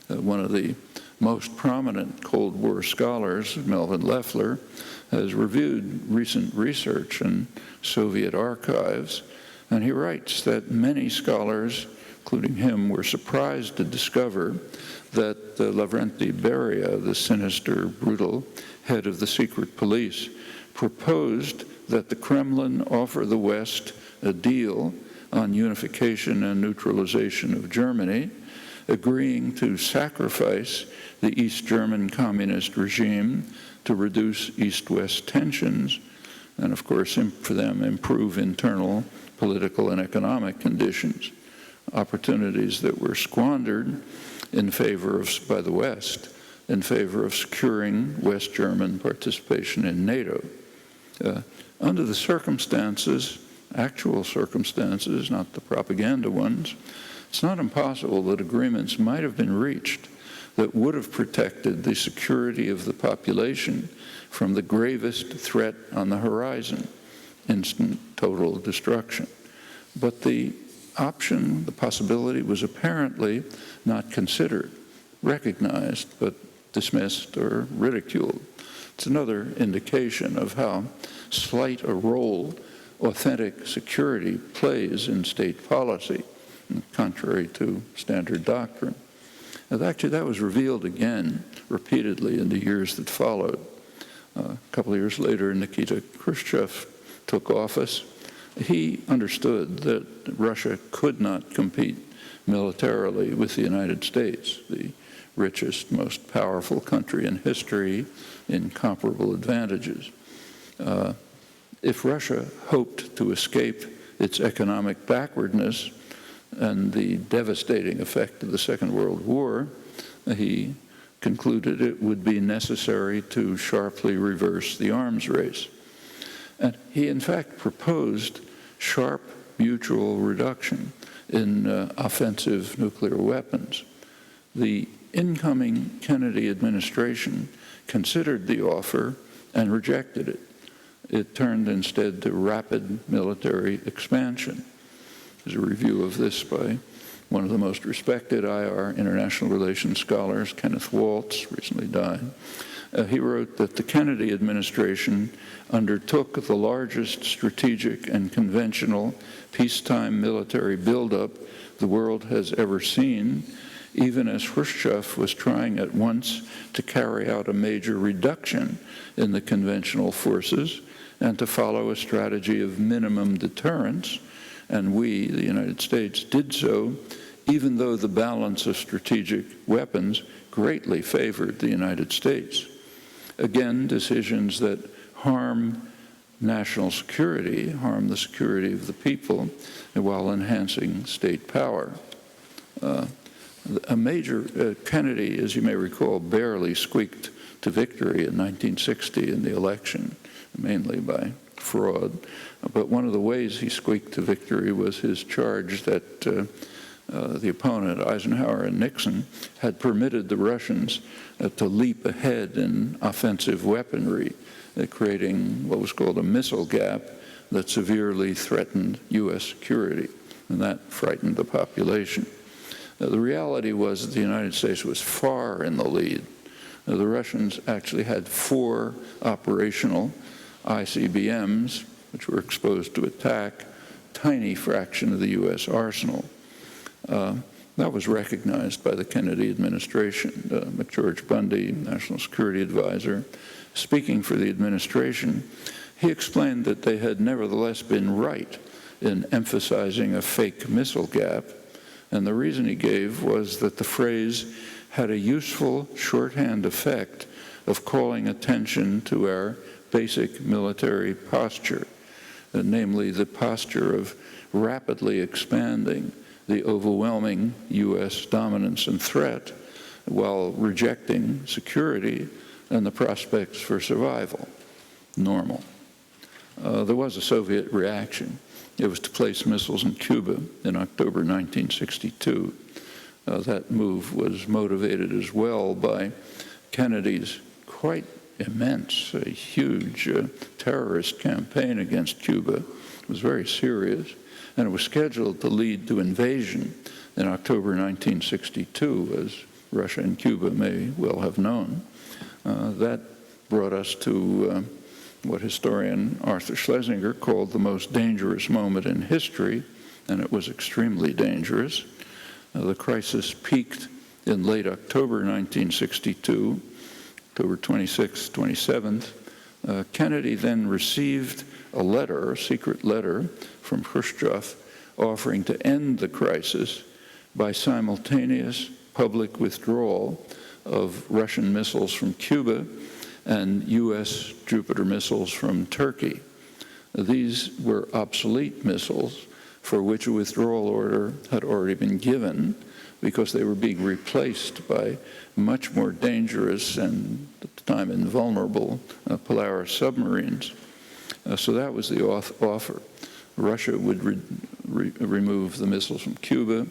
One of the most prominent Cold War scholars, Melvin Leffler, has reviewed recent research in Soviet archives, and he writes that many scholars, including him, were surprised to discover that Lavrenti Beria, the sinister, brutal head of the secret police, proposed that the Kremlin offer the West a deal on unification and neutralization of Germany, agreeing to sacrifice the East German communist regime to reduce East-West tensions, and of course, for them, improve internal political and economic conditions. opportunities that were squandered in favor of, by the West, in favor of securing West German participation in NATO. Under the circumstances, actual circumstances, not the propaganda ones, it's not impossible that agreements might have been reached that would have protected the security of the population from the gravest threat on the horizon, instant total destruction. But the option, the possibility, was apparently not considered, recognized, but dismissed or ridiculed. It's another indication of how slight a role authentic security plays in state policy, contrary to standard doctrine. And actually, that was revealed again repeatedly in the years that followed. A couple of years later, Nikita Khrushchev took office. He understood that Russia could not compete militarily with the United States, the richest, most powerful country in history, incomparable advantages. If Russia hoped to escape its economic backwardness and the devastating effect of the Second World War, he concluded it would be necessary to sharply reverse the arms race. And he, in fact, proposed sharp mutual reduction in offensive nuclear weapons. The incoming Kennedy administration considered the offer and rejected it. It turned instead to rapid military expansion. There's a review of this by one of the most respected IR international relations scholars, Kenneth Waltz, recently died. He wrote that the Kennedy administration undertook the largest strategic and conventional peacetime military buildup the world has ever seen, even as Khrushchev was trying at once to carry out a major reduction in the conventional forces and to follow a strategy of minimum deterrence. And we, the United States, did so even though the balance of strategic weapons greatly favored the United States. Again, decisions that harm national security, harm the security of the people, while enhancing state power. Kennedy, as you may recall, barely squeaked to victory in 1960 in the election, mainly by fraud. But one of the ways he squeaked to victory was his charge that the opponent, Eisenhower and Nixon, had permitted the Russians to leap ahead in offensive weaponry, creating what was called a missile gap that severely threatened U.S. security, and that frightened the population. The reality was that the United States was far in the lead. The Russians actually had 4 operational ICBMs, which were exposed to attack, tiny fraction of the U.S. arsenal. That was recognized by the Kennedy administration. McGeorge Bundy, National Security Advisor, speaking for the administration, he explained that they had nevertheless been right in emphasizing a fake missile gap. And the reason he gave was that the phrase had a useful shorthand effect of calling attention to our basic military posture, namely the posture of rapidly expanding the overwhelming U.S. dominance and threat while rejecting security and the prospects for survival. Normal. There was a Soviet reaction. It was to place missiles in Cuba in October 1962. That move was motivated as well by Kennedy's quite immense, a huge terrorist campaign against Cuba. It was very serious, and it was scheduled to lead to invasion in October 1962, as Russia and Cuba may well have known. That brought us to what historian Arthur Schlesinger called the most dangerous moment in history, and it was extremely dangerous. The crisis peaked in late October 1962, October 26th, 27th. Kennedy then received a letter, a secret letter, from Khrushchev offering to end the crisis by simultaneous public withdrawal of Russian missiles from Cuba and U.S. Jupiter missiles from Turkey. These were obsolete missiles for which a withdrawal order had already been given because they were being replaced by much more dangerous and, at the time, invulnerable Polaris submarines. So that was the offer. Russia would remove the missiles from Cuba.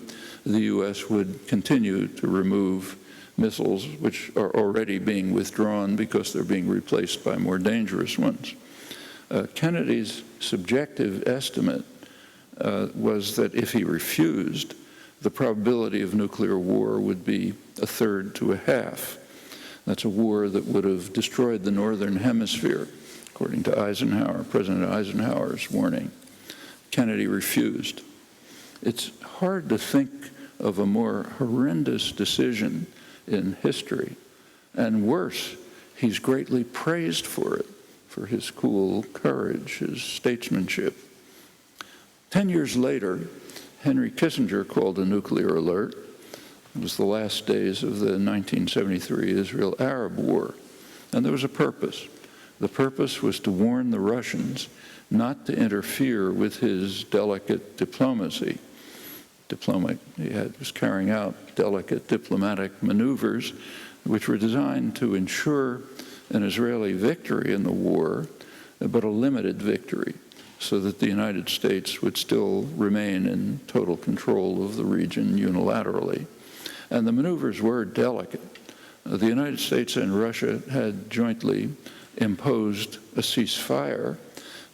The U.S. would continue to remove missiles which are already being withdrawn because they're being replaced by more dangerous ones. Kennedy's subjective estimate was that if he refused, the probability of nuclear war would be 1/3 to 1/2. That's a war that would have destroyed the northern hemisphere, according to Eisenhower, President Eisenhower's warning. Kennedy refused. It's hard to think of a more horrendous decision in history. And worse, he's greatly praised for it, for his cool courage, his statesmanship. 10 years later, Henry Kissinger called a nuclear alert. It was the last days of the 1973 Israel-Arab War. And there was a purpose. The purpose was to warn the Russians not to interfere with his delicate diplomacy. He was carrying out delicate diplomatic maneuvers which were designed to ensure an Israeli victory in the war, but a limited victory, so that the United States would still remain in total control of the region unilaterally. And the maneuvers were delicate. The United States and Russia had jointly imposed a ceasefire,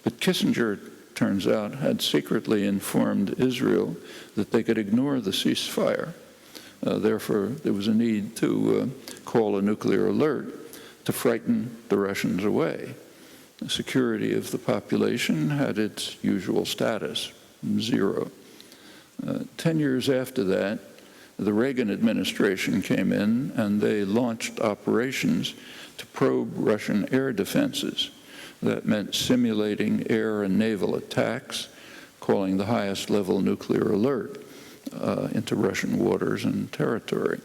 but Kissinger, turns out, had secretly informed Israel that they could ignore the ceasefire. Therefore, there was a need to call a nuclear alert to frighten the Russians away. The security of the population had its usual status, 0. 10 years after that, the Reagan administration came in and they launched operations to probe Russian air defenses. That meant simulating air and naval attacks, calling the highest level nuclear alert into Russian waters and territory.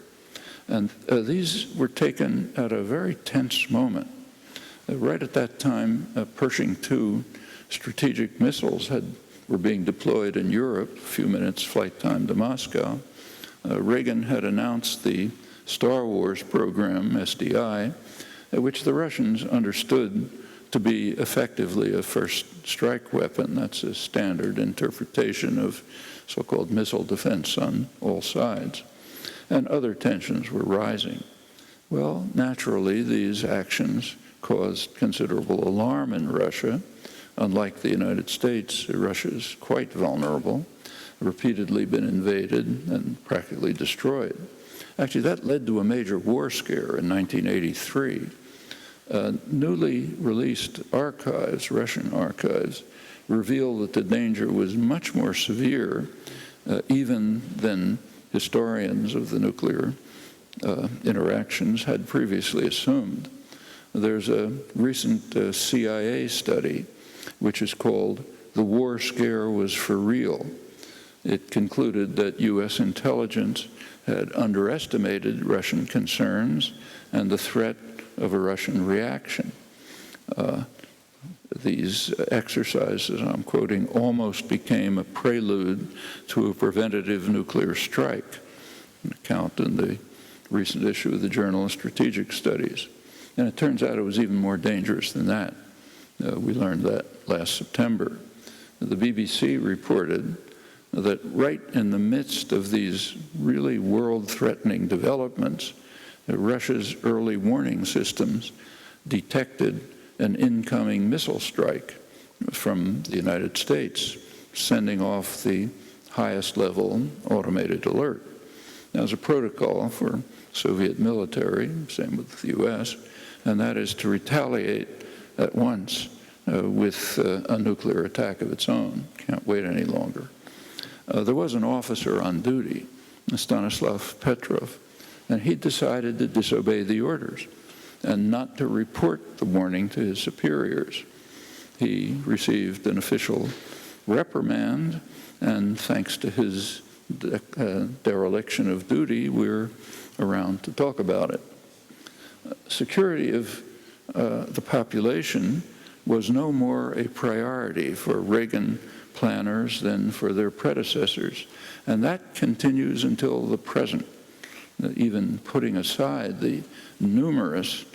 And these were taken at a very tense moment. Right at that time, Pershing II strategic missiles were being deployed in Europe, a few minutes flight time to Moscow. Reagan had announced the Star Wars program, SDI, which the Russians understood to be effectively a first strike weapon. That's a standard interpretation of so-called missile defense on all sides. And other tensions were rising. Well, naturally, these actions caused considerable alarm in Russia. Unlike the United States, Russia is quite vulnerable, repeatedly been invaded and practically destroyed. Actually, that led to a major war scare in 1983. Newly released archives, Russian archives, reveal that the danger was much more severe even than historians of the nuclear interactions had previously assumed. There's a recent CIA study which is called "The War Scare Was for Real." It concluded that U.S. intelligence had underestimated Russian concerns and the threat of a Russian reaction. These exercises, I'm quoting, almost became a prelude to a preventative nuclear strike, an account in the recent issue of the Journal of Strategic Studies. And it turns out it was even more dangerous than that. We learned that last September. The BBC reported that right in the midst of these really world-threatening developments, Russia's early warning systems detected an incoming missile strike from the United States, sending off the highest level automated alert. Now, there's a protocol for Soviet military, same with the US, and that is to retaliate at once with a nuclear attack of its own. Can't wait any longer. There was an officer on duty, Stanislav Petrov, and he decided to disobey the orders and not to report the warning to his superiors. He received an official reprimand, and thanks to his dereliction of duty, we're around to talk about it. Security of the population was no more a priority for Reagan, planners than for their predecessors. And that continues until the present, even putting aside the numerous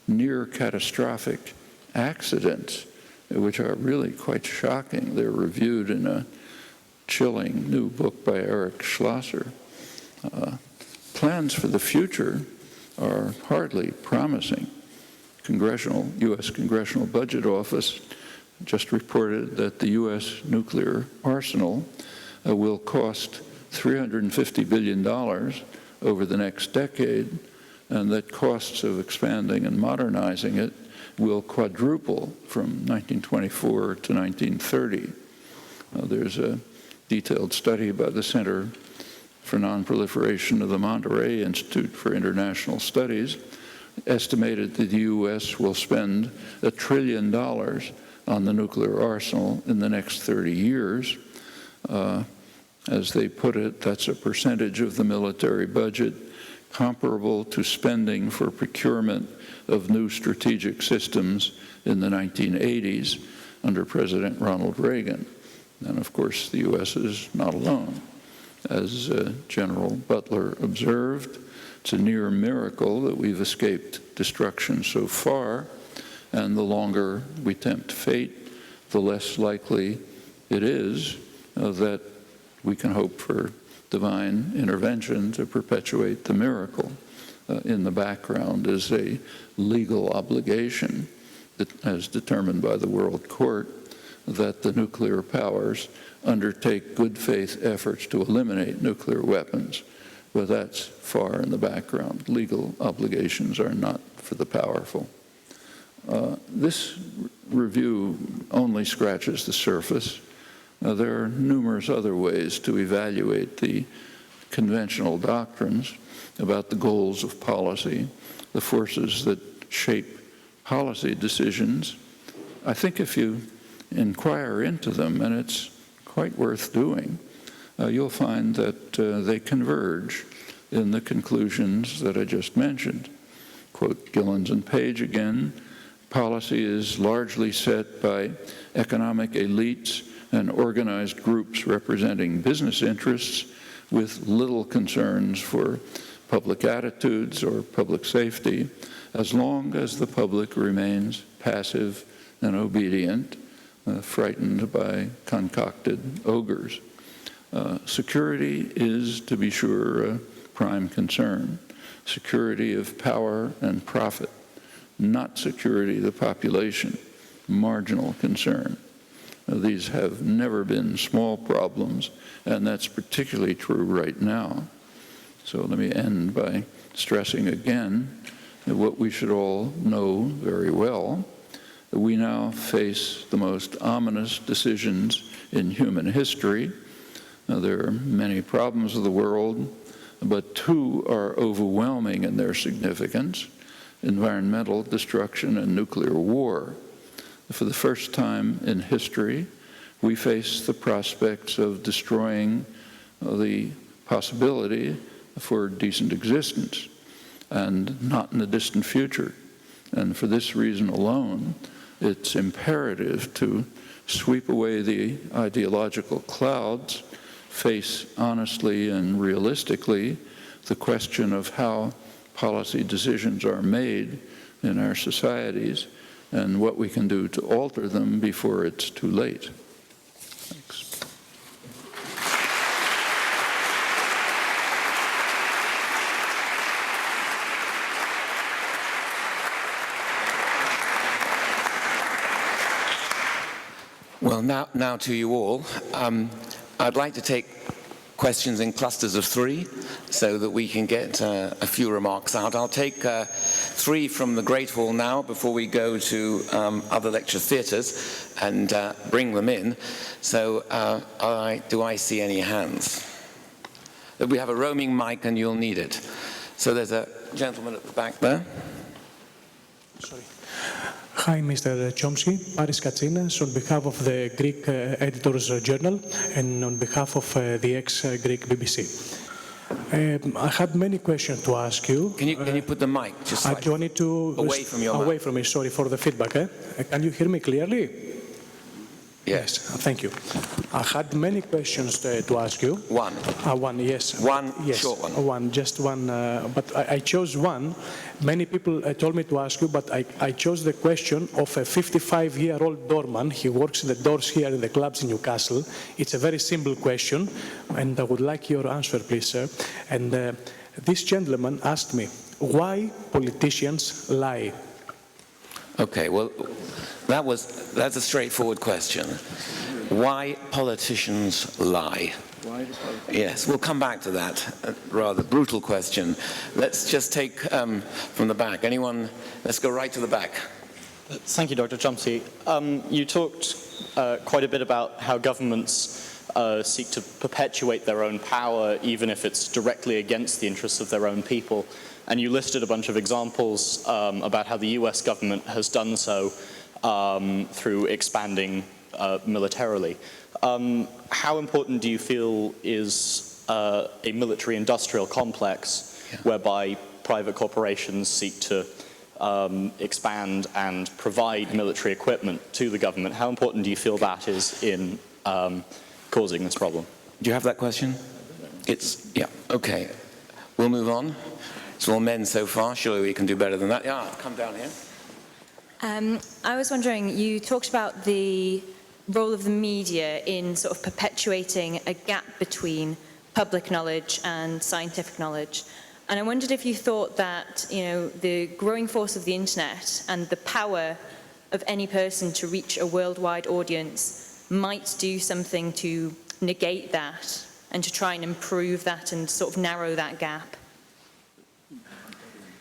near-catastrophic accidents, which are really quite shocking. They're reviewed in a chilling new book by Eric Schlosser. Plans for the future are hardly promising. U.S. Congressional Budget Office just reported that the U.S. nuclear arsenal will cost $350 billion over the next decade, and that costs of expanding and modernizing it will quadruple from 1924 to 1930. There's a detailed study by the Center for Non-Proliferation of the Monterey Institute for International Studies estimated that the U.S. will spend $1 trillion on the nuclear arsenal in the next 30 years. As they put it, that's a percentage of the military budget comparable to spending for procurement of new strategic systems in the 1980s under President Ronald Reagan. And of course, the U.S. is not alone. As General Butler observed, it's a near miracle that we've escaped destruction so far, and the longer we tempt fate, the less likely it is that we can hope for divine intervention to perpetuate the miracle. In the background is a legal obligation that, as determined by the World Court, that the nuclear powers undertake good faith efforts to eliminate nuclear weapons. But that's far in the background. Legal obligations are not for the powerful. This review only scratches the surface. There are numerous other ways to evaluate the conventional doctrines about the goals of policy, the forces that shape policy decisions. I think if you inquire into them, and it's quite worth doing, you'll find that they converge in the conclusions that I just mentioned. Quote Gillens and Page again, policy is largely set by economic elites and organized groups representing business interests with little concerns for public attitudes or public safety, as long as the public remains passive and obedient, frightened by concocted ogres. Security is, to be sure, a prime concern. Security of power and profit, not security of the population, marginal concern. These have never been small problems, and that's particularly true right now. So let me end by stressing again that what we should all know very well. We now face the most ominous decisions in human history. There are many problems of the world, but two are overwhelming in their significance: environmental destruction and nuclear war. For the first time in history, we face the prospects of destroying the possibility for decent existence, and not in the distant future. And for this reason alone, it's imperative to sweep away the ideological clouds, face honestly and realistically the question of how policy decisions are made in our societies and what we can do to alter them before it's too late. Thanks. Well, now to you all. I'd like to take questions in clusters of 3 so that we can get a few remarks out. I'll take 3 from the Great Hall now before we go to other lecture theatres and bring them in. So do I see any hands? We have a roaming mic and you'll need it. So there's a gentleman at the back there. Sorry. Hi, Mr. Chomsky. Paris Katsinas, on behalf of the Greek Editors Journal and on behalf of the ex-Greek BBC. I had many questions to ask you. Can you put the mic just do I need to away from your mouth? Away from me, sorry for the feedback. Can you hear me clearly? Yes. Thank you. I had many questions to ask you. One. One, yes. One Yes, short one. just one. But I chose one. Many people told me to ask you, but I chose the question of a 55-year-old doorman. He works in the doors here in the clubs in Newcastle. It's a very simple question, and I would like your answer, please, sir. And this gentleman asked me, why politicians lie? Okay, well, that's a straightforward question. Why politicians lie? Yes, we'll come back to that rather brutal question. Let's just take from the back. Anyone? Let's go right to the back. Thank you, Dr. Chomsky. You talked quite a bit about how governments seek to perpetuate their own power, even if it's directly against the interests of their own people. And you listed a bunch of examples about how the US government has done so through expanding militarily. How important do you feel is a military-industrial complex whereby private corporations seek to expand and provide military equipment to the government? How important do you feel that is in causing this problem? Do you have that question? Yeah, okay. We'll move on. It's all men so far. Surely we can do better than that. Yeah, come down here. I was wondering, you talked about the role of the media in sort of perpetuating a gap between public knowledge and scientific knowledge. And I wondered if you thought that, the growing force of the internet and the power of any person to reach a worldwide audience might do something to negate that and to try and improve that and sort of narrow that gap.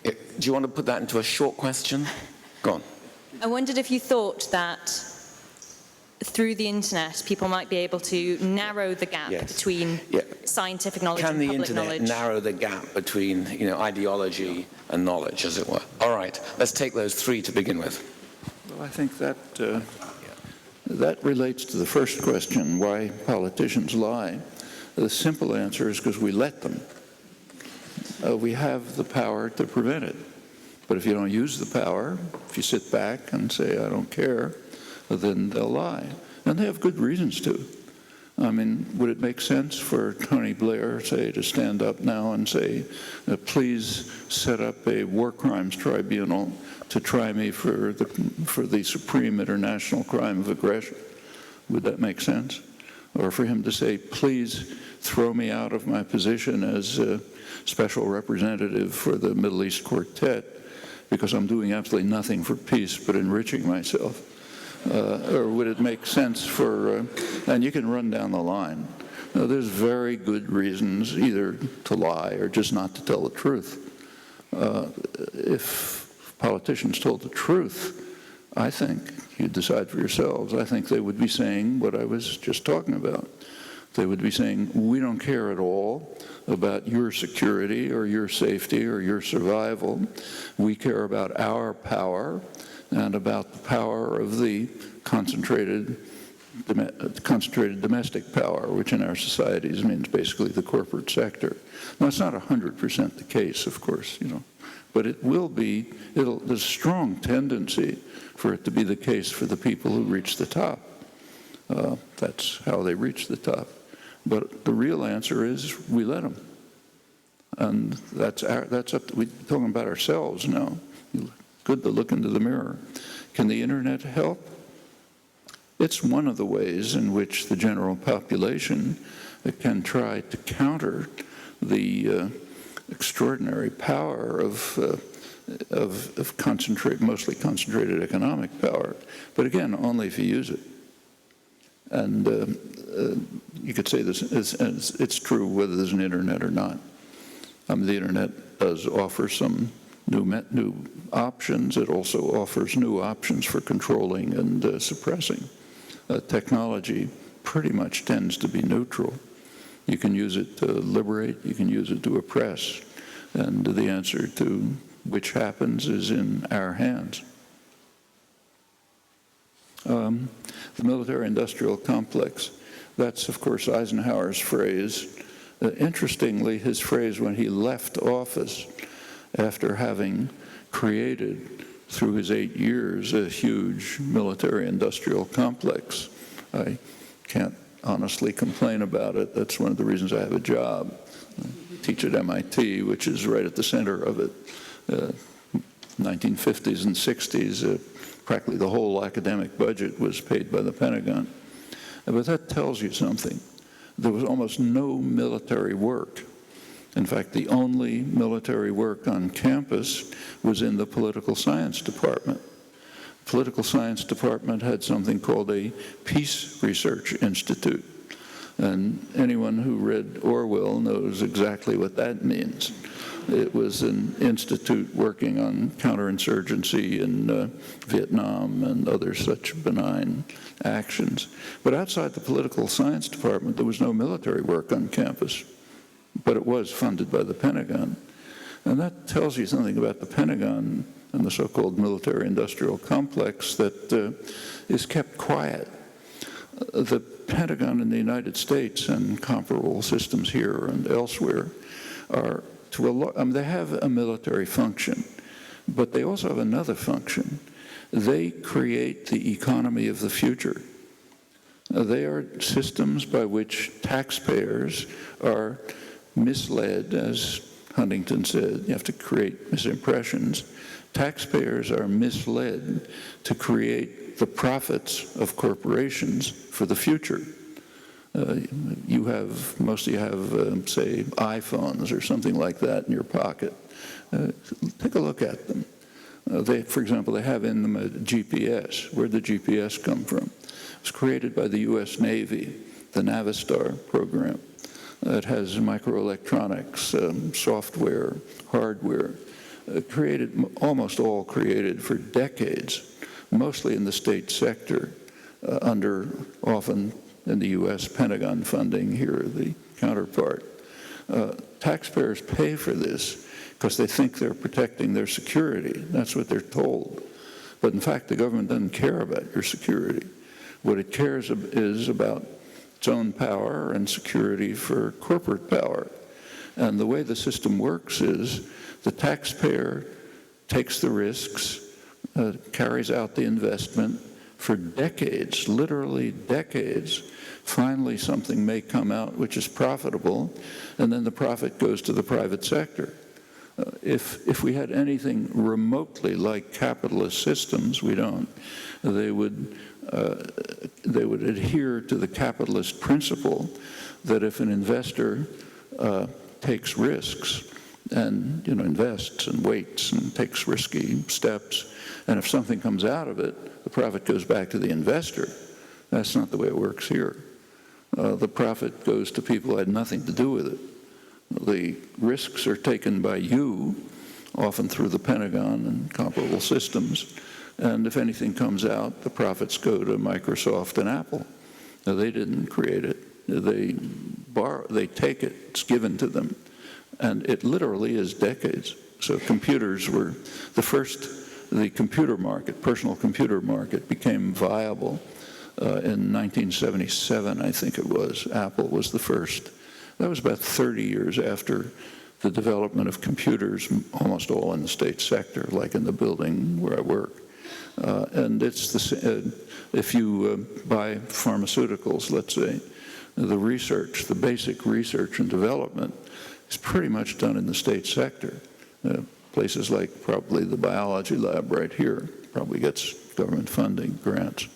Do you want to put that into a short question? Go on. I wondered if you thought that through the internet, people might be able to narrow the gap between scientific knowledge and public knowledge. Can the internet narrow the gap between, ideology and knowledge, as it were? All right, let's take those three to begin with. Well, I think that that relates to the first question, why politicians lie. The simple answer is because we let them. We have the power to prevent it. But if you don't use the power, if you sit back and say, I don't care, then they'll lie. And they have good reasons to. I mean, would it make sense for Tony Blair, say, to stand up now and say, please set up a war crimes tribunal to try me for the supreme international crime of aggression? Would that make sense? Or for him to say, please throw me out of my position as a special representative for the Middle East Quartet because I'm doing absolutely nothing for peace but enriching myself? Or would it make sense for, and you can run down the line. Now, there's very good reasons either to lie or just not to tell the truth. If politicians told the truth, I think, you decide for yourselves, I think they would be saying what I was just talking about. They would be saying, we don't care at all about your security or your safety or your survival. We care about our power and about the power of the concentrated domestic power, which in our societies means basically the corporate sector. Now, it's not 100% the case, of course, but it will be, there's a strong tendency for it to be the case for the people who reach the top. That's how they reach the top. But the real answer is we let them. And that's up to, we're talking about ourselves now. Good to look into the mirror. Can the internet help? It's one of the ways in which the general population can try to counter the extraordinary power of mostly concentrated economic power. But again, only if you use it. And you could say this, it's true whether there's an internet or not. The internet does offer some new options. It also offers new options for controlling and suppressing. Technology pretty much tends to be neutral. You can use it to liberate, you can use it to oppress, and the answer to which happens is in our hands. The military-industrial complex, that's, of course, Eisenhower's phrase. Interestingly, his phrase when he left office after having created, through his 8 years, a huge military-industrial complex, I can't honestly complain about it. That's one of the reasons I have a job. I teach at MIT, which is right at the center of it. 1950s and 60s, practically the whole academic budget was paid by the Pentagon. But that tells you something. There was almost no military work. In fact, the only military work on campus was in the political science department. The political science department had something called a Peace Research Institute. And anyone who read Orwell knows exactly what that means. It was an institute working on counterinsurgency in Vietnam and other such benign actions. But outside the political science department, there was no military work on campus, but it was funded by the Pentagon. And that tells you something about the Pentagon and the so-called military-industrial complex that is kept quiet. The Pentagon in the United States and comparable systems here and elsewhere are, they have a military function, but they also have another function. They create the economy of the future. They are systems by which taxpayers are misled, as Huntington said. You have to create misimpressions. Taxpayers are misled to create the profits of corporations for the future. Most of you have, say, iPhones or something like that in your pocket. Take a look at them. For example, they have in them a GPS. Where'd the GPS come from? It was created by the U.S. Navy, the Navistar program. It has microelectronics, software, hardware, almost all created for decades, mostly in the state sector, under often in the U.S. Pentagon funding, here the counterpart. Taxpayers pay for this because they think they're protecting their security. That's what they're told. But in fact, the government doesn't care about your security. What it cares is about its own power and security for corporate power. And the way the system works is the taxpayer takes the risks, carries out the investment for decades, literally decades. Finally, something may come out which is profitable, and then the profit goes to the private sector. If we had anything remotely like capitalist systems, we don't, they would adhere to the capitalist principle that if an investor takes risks and invests and waits and takes risky steps, and if something comes out of it, the profit goes back to the investor. That's not the way it works here. The profit goes to people who had nothing to do with it. The risks are taken by you, often through the Pentagon and comparable systems, and if anything comes out, the profits go to Microsoft and Apple. Now, they didn't create it. They take it. It's given to them. And it literally is decades. So computers were the computer market, personal computer market, became viable in 1977, I think it was. Apple was the first. That was about 30 years after the development of computers, almost all in the state sector, like in the building where I work. And if you buy pharmaceuticals, let's say, the basic research and development is pretty much done in the state sector. Places like probably the biology lab right here probably gets government funding, grants.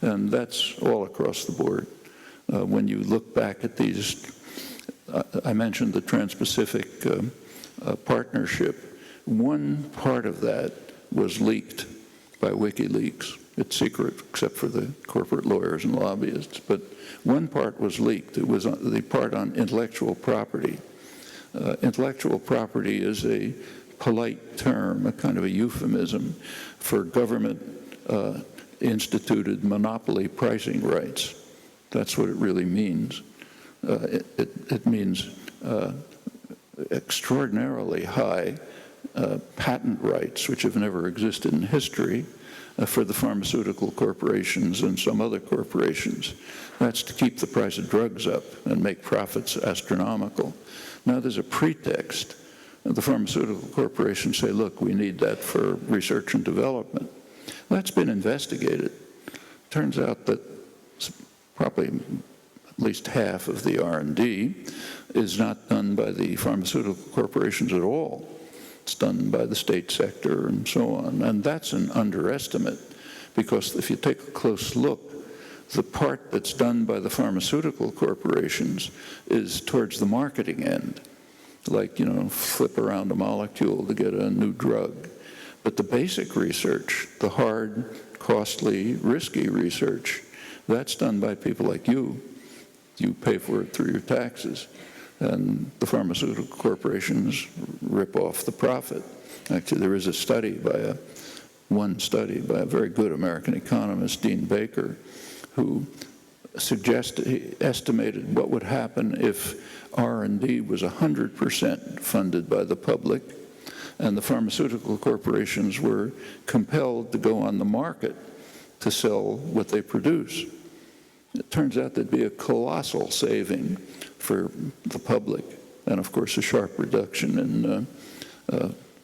And that's all across the board. When you look back at these, I mentioned the Trans-Pacific Partnership. One part of that was leaked by WikiLeaks. It's secret except for the corporate lawyers and lobbyists. But one part was leaked. It was the part on intellectual property. Intellectual property is a polite term, a kind of a euphemism for government instituted monopoly pricing rights. That's what it really means. It means extraordinarily high patent rights, which have never existed in history, for the pharmaceutical corporations and some other corporations. That's to keep the price of drugs up and make profits astronomical. Now there's a pretext. The pharmaceutical corporations say, look, we need that for research and development. Well, that's been investigated. Turns out that probably at least half of the R&D is not done by the pharmaceutical corporations at all. It's done by the state sector and so on. And that's an underestimate, because if you take a close look, the part that's done by the pharmaceutical corporations is towards the marketing end, like, flip around a molecule to get a new drug. But the basic research, the hard, costly, risky research, that's done by people like you. You pay for it through your taxes. And the pharmaceutical corporations rip off the profit. Actually, there is a study one study by a very good American economist, Dean Baker, who he estimated what would happen if R&D was 100% funded by the public, and the pharmaceutical corporations were compelled to go on the market to sell what they produce. It turns out there'd be a colossal saving for the public, and of course a sharp reduction in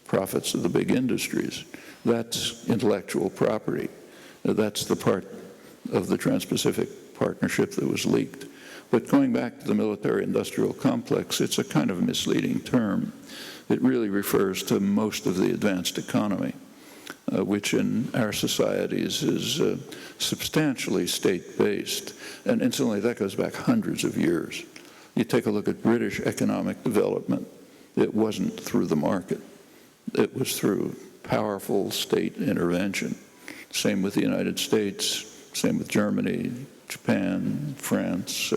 profits of the big industries. That's intellectual property. That's the part of the Trans-Pacific Partnership that was leaked. But going back to the military-industrial complex, it's a kind of misleading term. It really refers to most of the advanced economy, which in our societies is substantially state-based. And incidentally, that goes back hundreds of years. You take a look at British economic development, it wasn't through the market. It was through powerful state intervention. Same with the United States, same with Germany, Japan, France,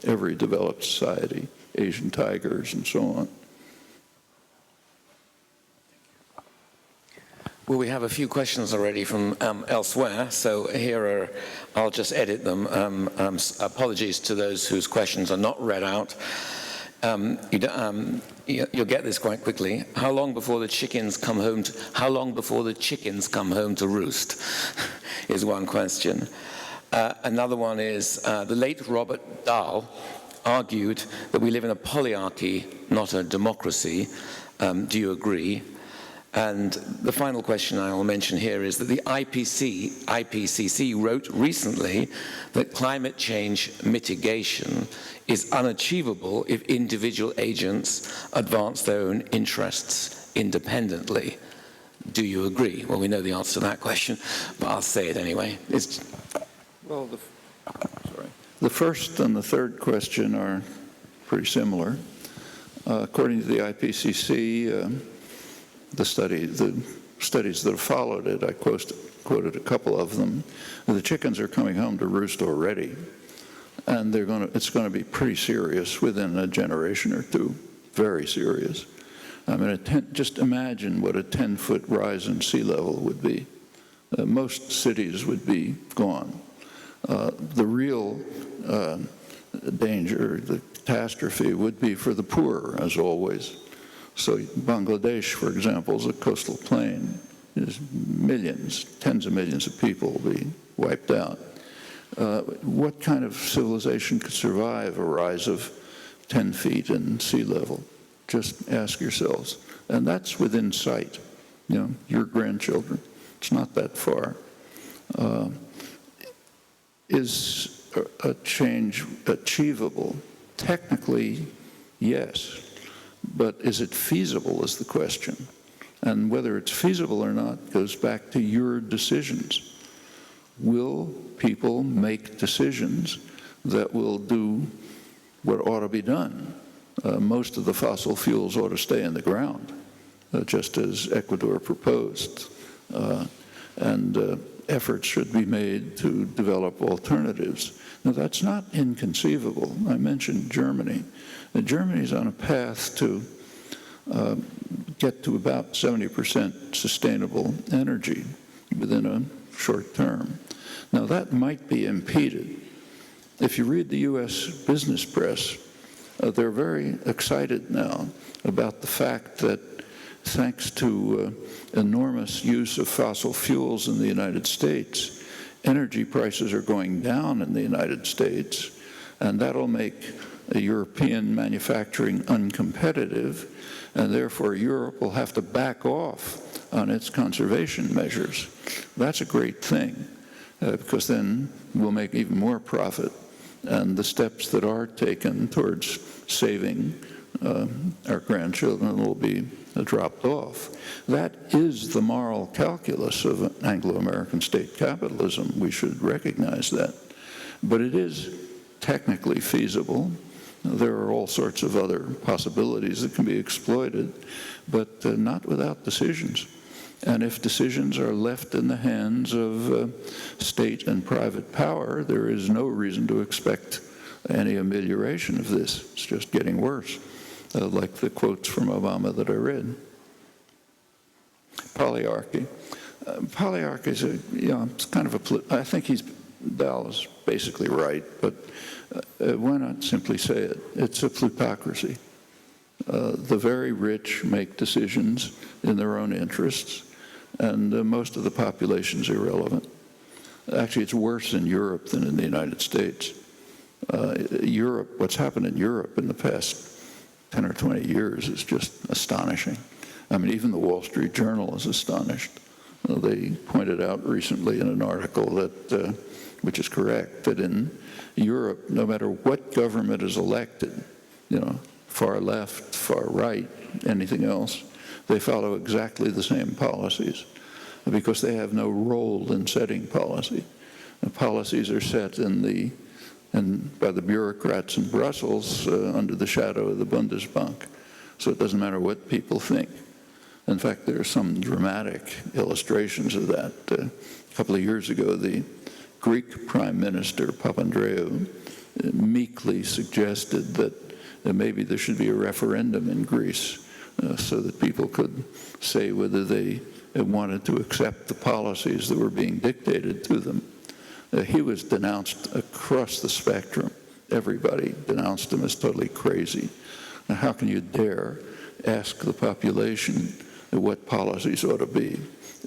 every developed society, Asian tigers, and so on. Well, we have a few questions already from elsewhere, so here I'll just edit them. Apologies to those whose questions are not read out. You'll get this quite quickly. How long before the chickens come home to roost is one question. Another one is, the late Robert Dahl argued that we live in a polyarchy, not a democracy. Do you agree? And the final question I will mention here is that the IPCC wrote recently that climate change mitigation is unachievable if individual agents advance their own interests independently. Do you agree? Well, we know the answer to that question, but I'll say it anyway. Well, the first and the third question are pretty similar. According to the IPCC, the studies that have followed it, I quoted a couple of them. The chickens are coming home to roost already, and it's going to be pretty serious within a generation or two, very serious. I mean, just imagine what a 10-foot rise in sea level would be. Most cities would be gone. The real danger, the catastrophe, would be for the poor, as always. So Bangladesh, for example, is a coastal plain. There's millions, tens of millions of people will be wiped out. What kind of civilization could survive a rise of 10 feet in sea level? Just ask yourselves. And that's within sight, your grandchildren. It's not that far. Is a change achievable? Technically, yes. But is it feasible is the question. And whether it's feasible or not goes back to your decisions. Will people make decisions that will do what ought to be done? Most of the fossil fuels ought to stay in the ground, just as Ecuador proposed. And efforts should be made to develop alternatives. Now, that's not inconceivable. I mentioned Germany. Germany's on a path to get to about 70% sustainable energy within a short term. Now, that might be impeded. If you read the U.S. business press, they're very excited now about the fact that thanks to enormous use of fossil fuels in the United States, energy prices are going down in the United States, and that'll make European manufacturing uncompetitive, and therefore Europe will have to back off on its conservation measures. That's a great thing, because then we'll make even more profit and the steps that are taken towards saving our grandchildren will be dropped off. That is the moral calculus of Anglo-American state capitalism. We should recognize that. But it is technically feasible. There are all sorts of other possibilities that can be exploited, but not without decisions. And if decisions are left in the hands of state and private power, there is no reason to expect any amelioration of this. It's just getting worse, like the quotes from Obama that I read. Polyarchy. Polyarchy is it's kind of a, I think Dal is basically right, but why not simply say it? It's a plutocracy. The very rich make decisions in their own interests, and most of the population is irrelevant. Actually, it's worse in Europe than in the United States. Europe, what's happened in Europe in the past 10 or 20 years is just astonishing. I mean, even the Wall Street Journal is astonished. They pointed out recently in an article that, which is correct, that in Europe, no matter what government is elected, far left, far right, anything else, they follow exactly the same policies because they have no role in setting policy. The policies are set by the bureaucrats in Brussels under the shadow of the Bundesbank. So it doesn't matter what people think. In fact, there are some dramatic illustrations of that. A couple of years ago, the Greek Prime Minister, Papandreou, meekly suggested that maybe there should be a referendum in Greece so that people could say whether they wanted to accept the policies that were being dictated to them. He was denounced across the spectrum. Everybody denounced him as totally crazy. Now, how can you dare ask the population what policies ought to be?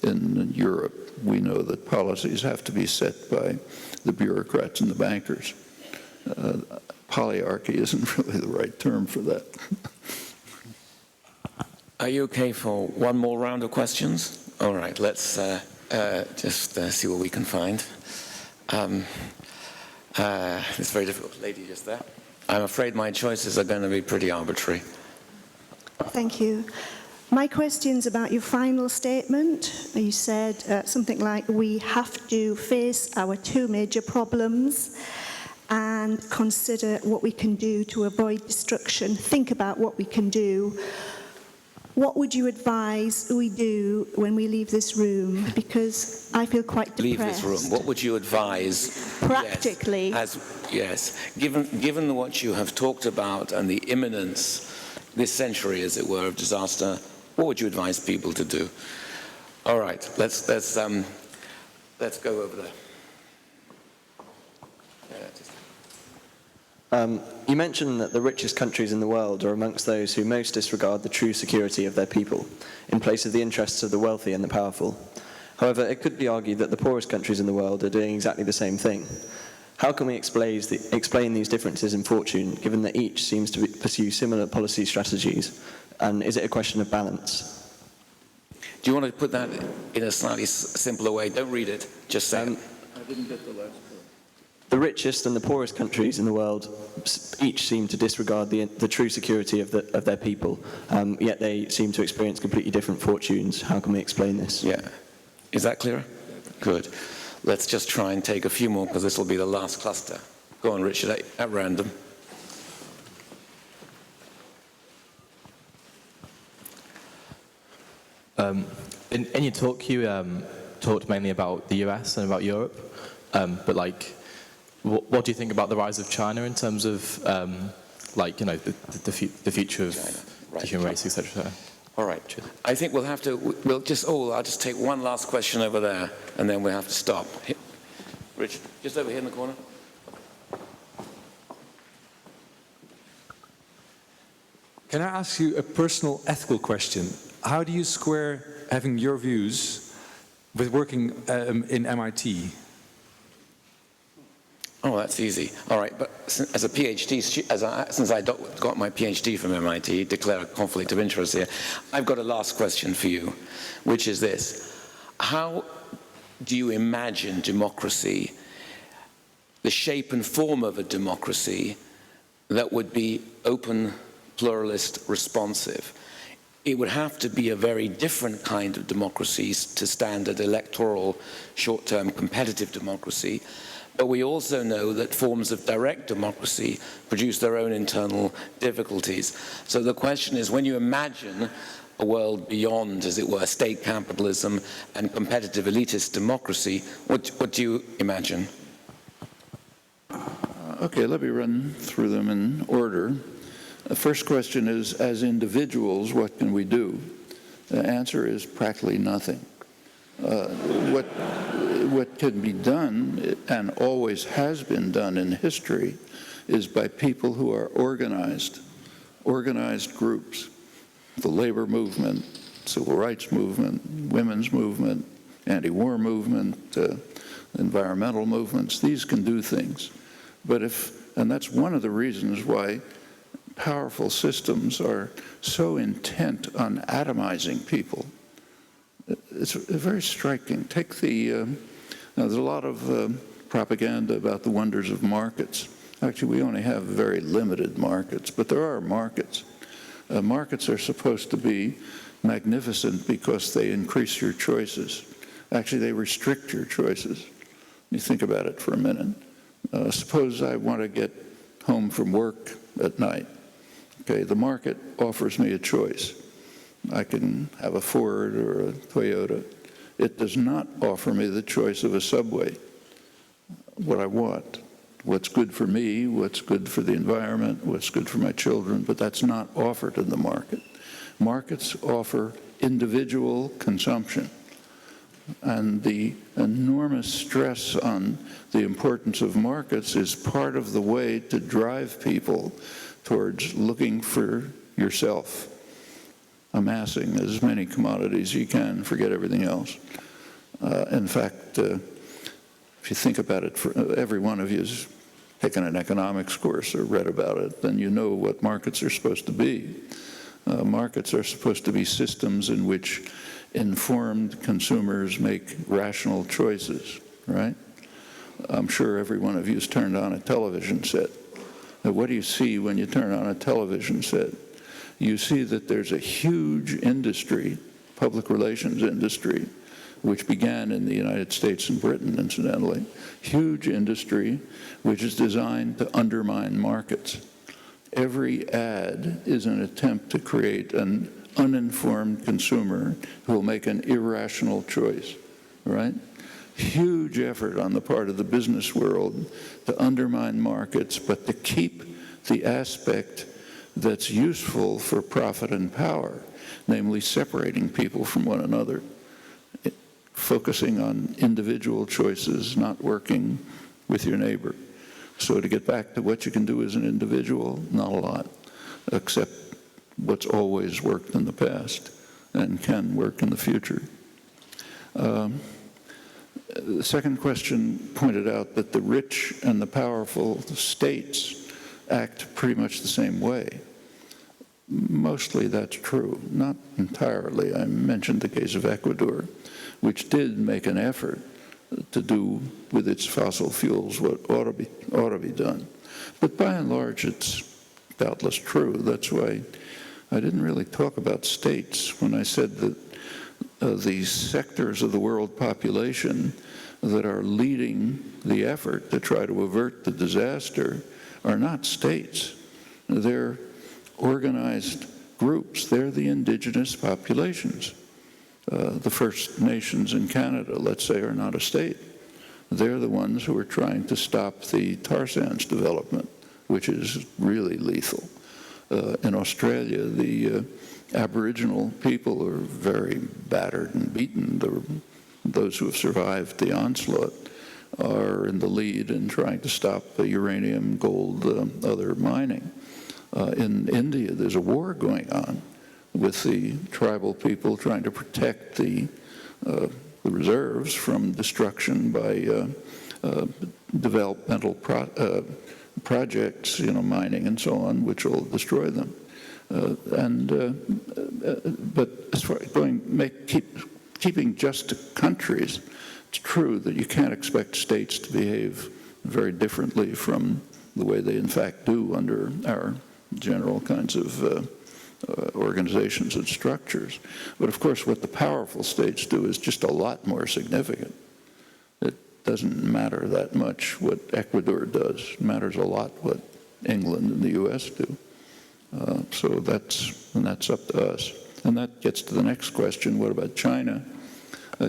In Europe, we know that policies have to be set by the bureaucrats and the bankers. Polyarchy isn't really the right term for that. Are you okay for one more round of questions? All right, let's just see what we can find. This very difficult lady just there. I'm afraid my choices are going to be pretty arbitrary. Thank you. My question's about your final statement. You said something like, we have to face our two major problems and consider what we can do to avoid destruction. Think about what we can do. What would you advise we do when we leave this room? Because I feel quite depressed. Leave this room. What would you advise? Practically. Yes. Given what you have talked about and the imminence this century, as it were, of disaster, what would you advise people to do? All right. Let's go over there. You mentioned that the richest countries in the world are amongst those who most disregard the true security of their people, in place of the interests of the wealthy and the powerful. However, it could be argued that the poorest countries in the world are doing exactly the same thing. How can we explain these differences in fortune, given that each seems to pursue similar policy strategies? And is it a question of balance? Do you want to put that in a slightly simpler way? Don't read it, just say it. I didn't get the last part. The richest and the poorest countries in the world each seem to disregard the true security of their people, yet they seem to experience completely different fortunes. How can we explain this? Yeah. Is that clearer? Good. Let's just try and take a few more, because this will be the last cluster. Go on, Richard, at random. In your talk, you talked mainly about the US and about Europe, but what do you think about the rise of China in terms of, the future of the human race, etc.? All right. I think I'll just take one last question over there, and then we'll have to stop. Rich, just over here in the corner. Can I ask you a personal ethical question? How do you square having your views with working in MIT? Oh, that's easy. All right, but as a PhD, since I got my PhD from MIT, declare a conflict of interest here, I've got a last question for you, which is this. How do you imagine democracy the shape and form of a democracy that would be open, pluralist, responsive. It would have to be a very different kind of democracy to standard electoral, short-term competitive democracy. But we also know that forms of direct democracy produce their own internal difficulties. So the question is, when you imagine a world beyond, as it were, state capitalism and competitive elitist democracy, what do you imagine? Okay, let me run through them in order. The first question is, as individuals, what can we do? The answer is practically nothing. What can be done, and always has been done in history, is by people who are organized groups. The labor movement, civil rights movement, women's movement, anti-war movement, environmental movements, these can do things. But and that's one of the reasons why powerful systems are so intent on atomizing people. It's very striking. Take there's a lot of propaganda about the wonders of markets. Actually, we only have very limited markets, but there are markets. Markets are supposed to be magnificent because they increase your choices. Actually, they restrict your choices. You think about it for a minute. Suppose I want to get home from work at night. Okay, the market offers me a choice. I can have a Ford or a Toyota. It does not offer me the choice of a Subway. What I want, what's good for me, what's good for the environment, what's good for my children, but that's not offered in the market. Markets offer individual consumption. And the enormous stress on the importance of markets is part of the way to drive people towards looking for yourself, amassing as many commodities as you can, forget everything else. In fact, if you think about it, every one of you has taken an economics course or read about it, then you know what markets are supposed to be. Markets are supposed to be systems in which informed consumers make rational choices, right? I'm sure every one of you has turned on a television set. Now, what do you see when you turn on a television set? You see that there's a huge industry, public relations industry, which began in the United States and Britain, incidentally, huge industry which is designed to undermine markets. Every ad is an attempt to create an uninformed consumer who will make an irrational choice, right? Huge effort on the part of the business world to undermine markets, but to keep the aspect that's useful for profit and power, namely separating people from one another, focusing on individual choices, not working with your neighbor. So to get back to what you can do as an individual, not a lot, except what's always worked in the past and can work in the future. The second question pointed out that the rich and the powerful states act pretty much the same way. Mostly that's true, not entirely. I mentioned the case of Ecuador, which did make an effort to do with its fossil fuels what ought to be done. But by and large, it's doubtless true. That's why I didn't really talk about states when I said that the sectors of the world population that are leading the effort to try to avert the disaster are not states. They're organized groups. They're the indigenous populations. The First Nations in Canada, let's say, are not a state. They're the ones who are trying to stop the tar sands development, which is really lethal. In Australia, the Aboriginal people are very battered and beaten. Those who have survived the onslaught are in the lead in trying to stop the uranium, gold, other mining. In India, there's a war going on with the tribal people trying to protect the reserves from destruction by developmental projects, mining and so on, which will destroy them. But as far as keeping just to countries, it's true that you can't expect states to behave very differently from the way they in fact do under our general kinds of organizations and structures. But of course, what the powerful states do is just a lot more significant. It doesn't matter that much what Ecuador does. It matters a lot what England and the US do. So that's up to us. And that gets to the next question, what about China?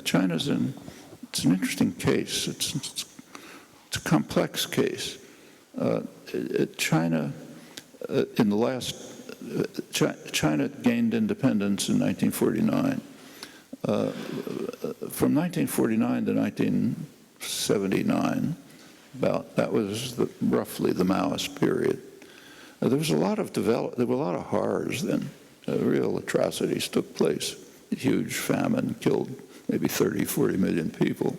China's it's an interesting case. It's a complex case. China, in the last, China gained independence in 1949. From 1949 to 1979, that was roughly the Maoist period. There was a lot of there were a lot of horrors then. Real atrocities took place. A huge famine killed maybe 30, 40 million people.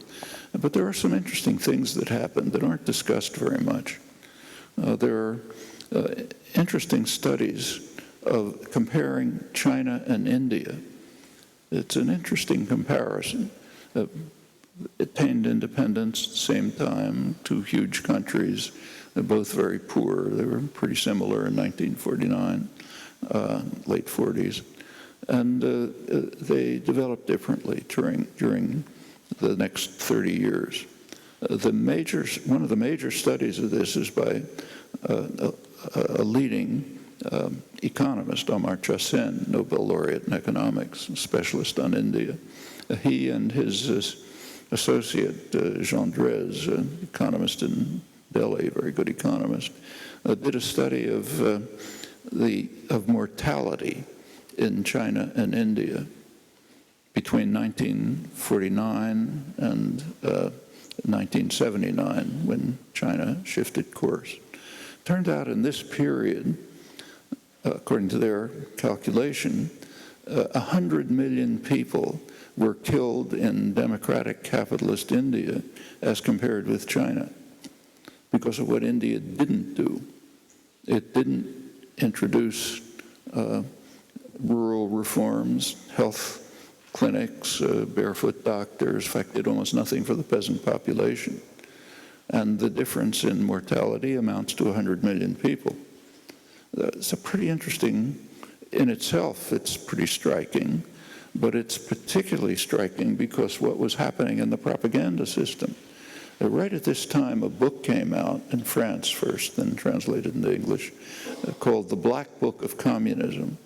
But there are some interesting things that happened that aren't discussed very much. There are interesting studies of comparing China and India. It's an interesting comparison. It attained independence at the same time, two huge countries. They're both very poor. They were pretty similar in 1949, late 40s. And they developed differently during the next 30 years. One of the major studies of this is by a leading economist, Amartya Sen, Nobel laureate in economics, a specialist on India. He and his associate, Jean Drèze, an economist in Delhi, a very good economist, did a study of mortality in China and India between 1949 and 1979, when China shifted course. Turned out in this period, according to their calculation, 100 million people were killed in democratic capitalist India as compared with China because of what India didn't do. It didn't introduce rural reforms, health clinics, barefoot doctors. In fact, did almost nothing for the peasant population. And the difference in mortality amounts to 100 million people. It's a pretty interesting, in itself, it's pretty striking, but it's particularly striking because what was happening in the propaganda system. Right at this time, a book came out in France first, then translated into English, called The Black Book of Communism,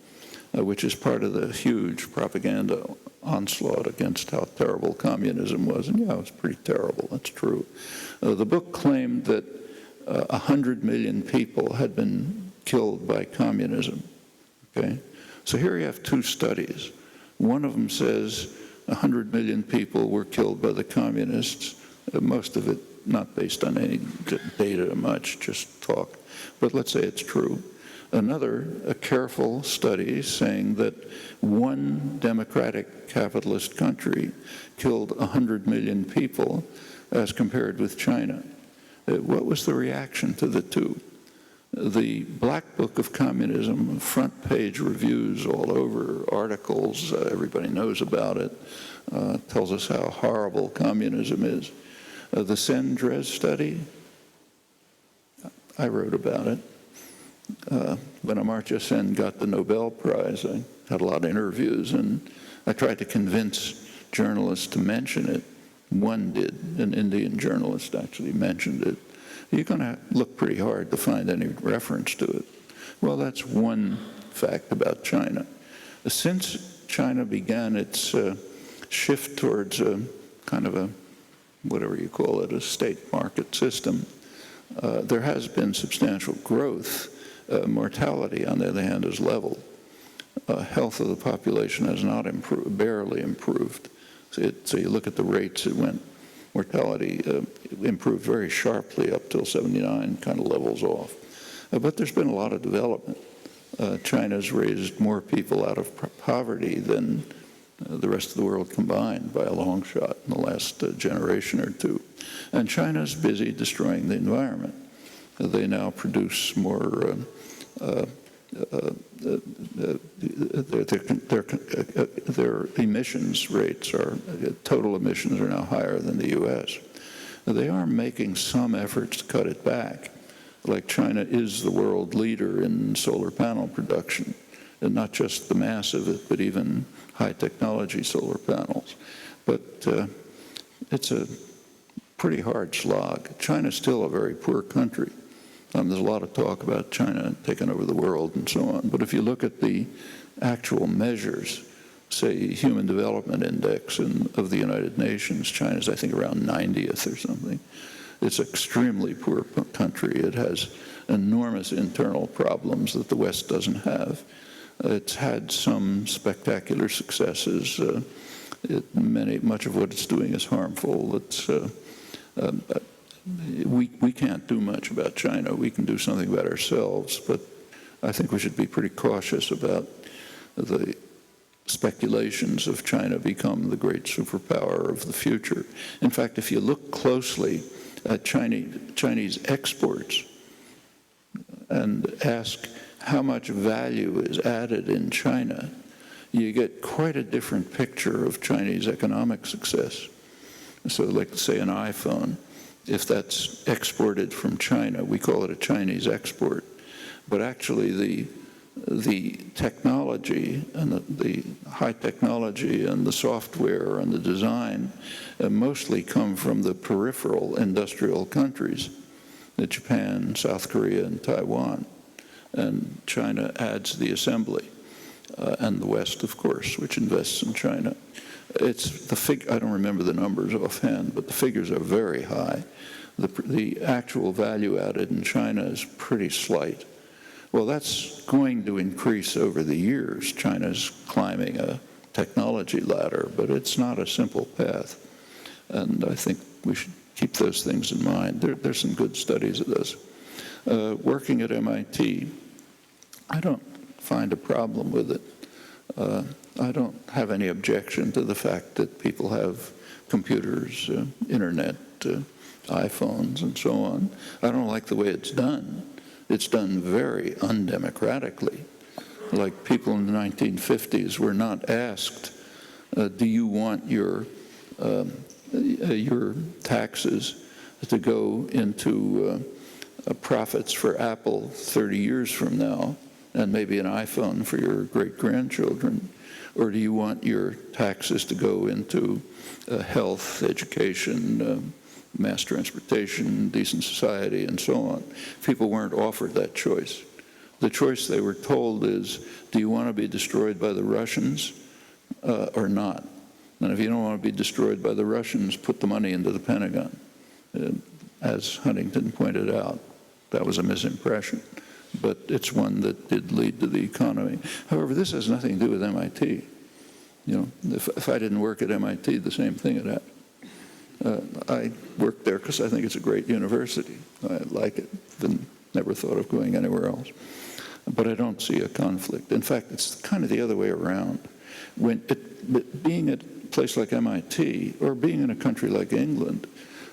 which is part of the huge propaganda onslaught against how terrible communism was. And yeah, it was pretty terrible, that's true. The book claimed that 100 million people had been killed by communism, okay? So here you have two studies. One of them says 100 million people were killed by the communists, most of it not based on any data much, just talk. But let's say it's true. Another, a careful study saying that one democratic capitalist country killed 100 million people as compared with China. What was the reaction to the two? The Black Book of Communism, front page reviews all over, articles, everybody knows about it, tells us how horrible communism is. The Sen-Drèze study, I wrote about it. When Amartya Sen got the Nobel Prize, I had a lot of interviews, and I tried to convince journalists to mention it. One did, an Indian journalist actually mentioned it. You're going to look pretty hard to find any reference to it. Well, that's one fact about China. Since China began its shift towards a kind of a, whatever you call it, a state market system, there has been substantial growth. Mortality, on the other hand, is leveled. Health of the population has not improved, barely improved. So you look at the rates, mortality improved very sharply up till 79, kind of levels off. But there's been a lot of development. China's raised more people out of poverty than the rest of the world combined by a long shot in the last generation or two. And China's busy destroying the environment. They now produce more, their emissions rates total emissions are now higher than the US. they are making some efforts to cut it back. Like China is the world leader in solar panel production, and not just the mass of it, but even high technology solar panels. But it's a pretty hard slog. China's still a very poor country. There's a lot of talk about China taking over the world and so on. But if you look at the actual measures, say Human Development Index of the United Nations, China's I think around 90th or something. It's an extremely poor country. It has enormous internal problems that the West doesn't have. It's had some spectacular successes. Much of what it's doing is harmful. We can't do much about China. We can do something about ourselves, but I think we should be pretty cautious about the speculations of China become the great superpower of the future. In fact, if you look closely at Chinese exports and ask how much value is added in China, you get quite a different picture of Chinese economic success. So like, say, an iPhone, if that's exported from China, we call it a Chinese export. But actually the technology and the high technology and the software and the design mostly come from the peripheral industrial countries, Japan, South Korea, and Taiwan. And China adds the assembly, and the West, of course, which invests in China. I don't remember the numbers offhand, but the figures are very high. The actual value added in China is pretty slight. Well, that's going to increase over the years. China's climbing a technology ladder, but it's not a simple path. And I think we should keep those things in mind. There's some good studies of this. Working at MIT, I don't find a problem with it. I don't have any objection to the fact that people have computers, internet, iPhones, and so on. I don't like the way it's done. It's done very undemocratically. Like, people in the 1950s were not asked, do you want your taxes to go into profits for Apple 30 years from now, and maybe an iPhone for your great-grandchildren? Or do you want your taxes to go into health, education, mass transportation, decent society, and so on? People weren't offered that choice. The choice they were told is, do you want to be destroyed by the Russians or not? And if you don't want to be destroyed by the Russians, put the money into the Pentagon. As Huntington pointed out, that was a misimpression, but it's one that did lead to the economy. However, this has nothing to do with MIT. If I didn't work at MIT, the same thing had happened. I worked there because I think it's a great university. I like it. Never thought of going anywhere else. But I don't see a conflict. In fact, it's kind of the other way around. Being at a place like MIT or being in a country like England,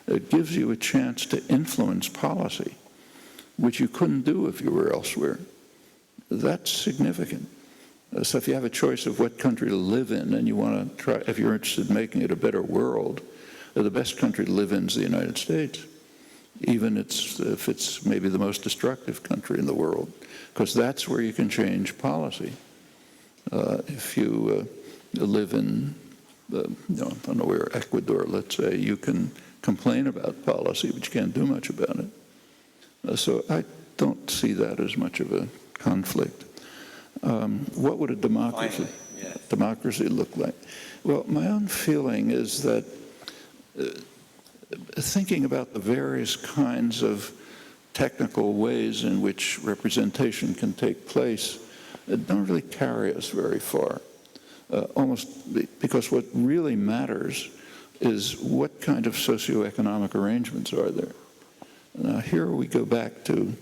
it gives you a chance to influence policy, which you couldn't do if you were elsewhere. That's significant. So if you have a choice of what country to live in and you want to try, if you're interested in making it a better world, the best country to live in is the United States, even if it's maybe the most destructive country in the world, because that's where you can change policy. If you live in, I don't know where, Ecuador, let's say, you can complain about policy, but you can't do much about it. So I don't see that as much of a conflict. What would a democracy look like? Well, my own feeling is that thinking about the various kinds of technical ways in which representation can take place don't really carry us very far. Almost because what really matters is what kind of socioeconomic arrangements are there. Now, here we go back to,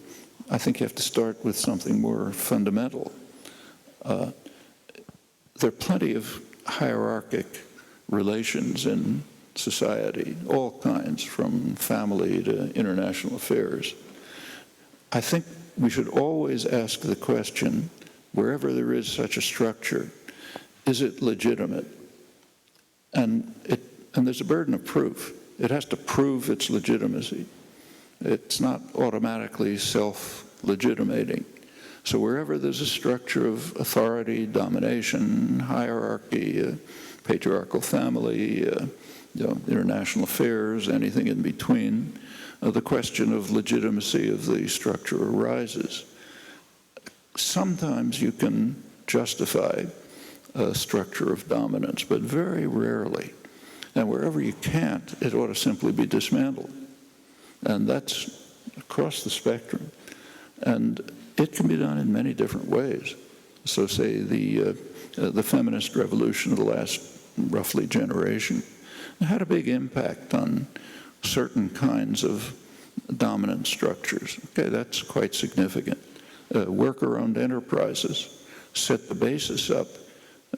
I think you have to start with something more fundamental. There are plenty of hierarchic relations in society, all kinds, from family to international affairs. I think we should always ask the question, wherever there is such a structure, is it legitimate? And there's a burden of proof. it has to prove its legitimacy. It's not automatically self-legitimating. So wherever there's a structure of authority, domination, hierarchy, patriarchal family, international affairs, anything in between, the question of legitimacy of the structure arises. Sometimes you can justify a structure of dominance, but very rarely. And wherever you can't, it ought to simply be dismantled. And that's across the spectrum. And it can be done in many different ways. So say the feminist revolution of the last roughly generation had a big impact on certain kinds of dominant structures. Okay, that's quite significant. Worker-owned enterprises set the basis up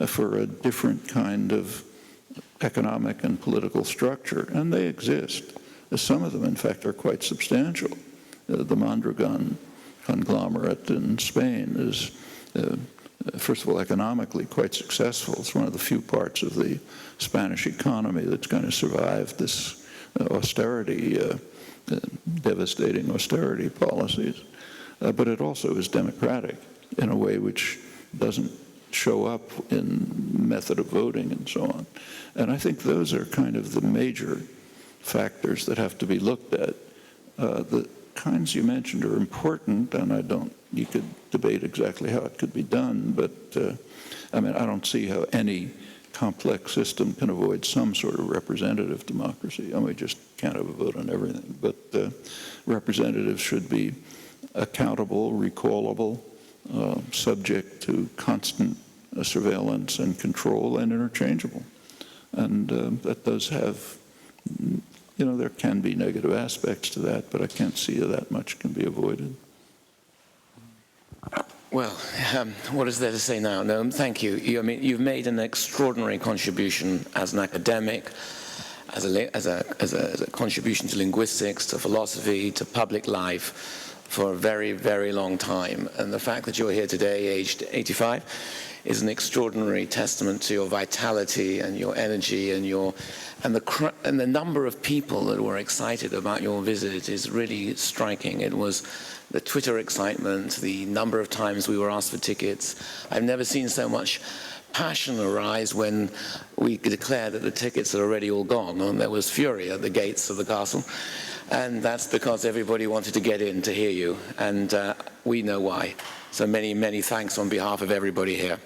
for a different kind of economic and political structure, and they exist. Some of them, in fact, are quite substantial. The Mondragon conglomerate in Spain is, first of all, economically quite successful. It's one of the few parts of the Spanish economy that's going to survive this austerity, devastating austerity policies. But it also is democratic in a way which doesn't show up in method of voting and so on. And I think those are kind of the major factors that have to be looked at. The kinds you mentioned are important, and you could debate exactly how it could be done, but I don't see how any complex system can avoid some sort of representative democracy. We just can't have a vote on everything, but representatives should be accountable, recallable, subject to constant surveillance and control, and interchangeable. And that does have, there can be negative aspects to that, but I can't see how that much can be avoided. Well, what is there to say now? Noam, thank you. You've made an extraordinary contribution as an academic, as a contribution to linguistics, to philosophy, to public life for a very, very long time. And the fact that you're here today, aged 85, is an extraordinary testament to your vitality and your energy and the number of people that were excited about your visit is really striking. It was the Twitter excitement, the number of times we were asked for tickets. I've never seen so much passion arise when we declared that the tickets had already all gone, and there was fury at the gates of the castle. And that's because everybody wanted to get in to hear you, and we know why. So many, many thanks on behalf of everybody here.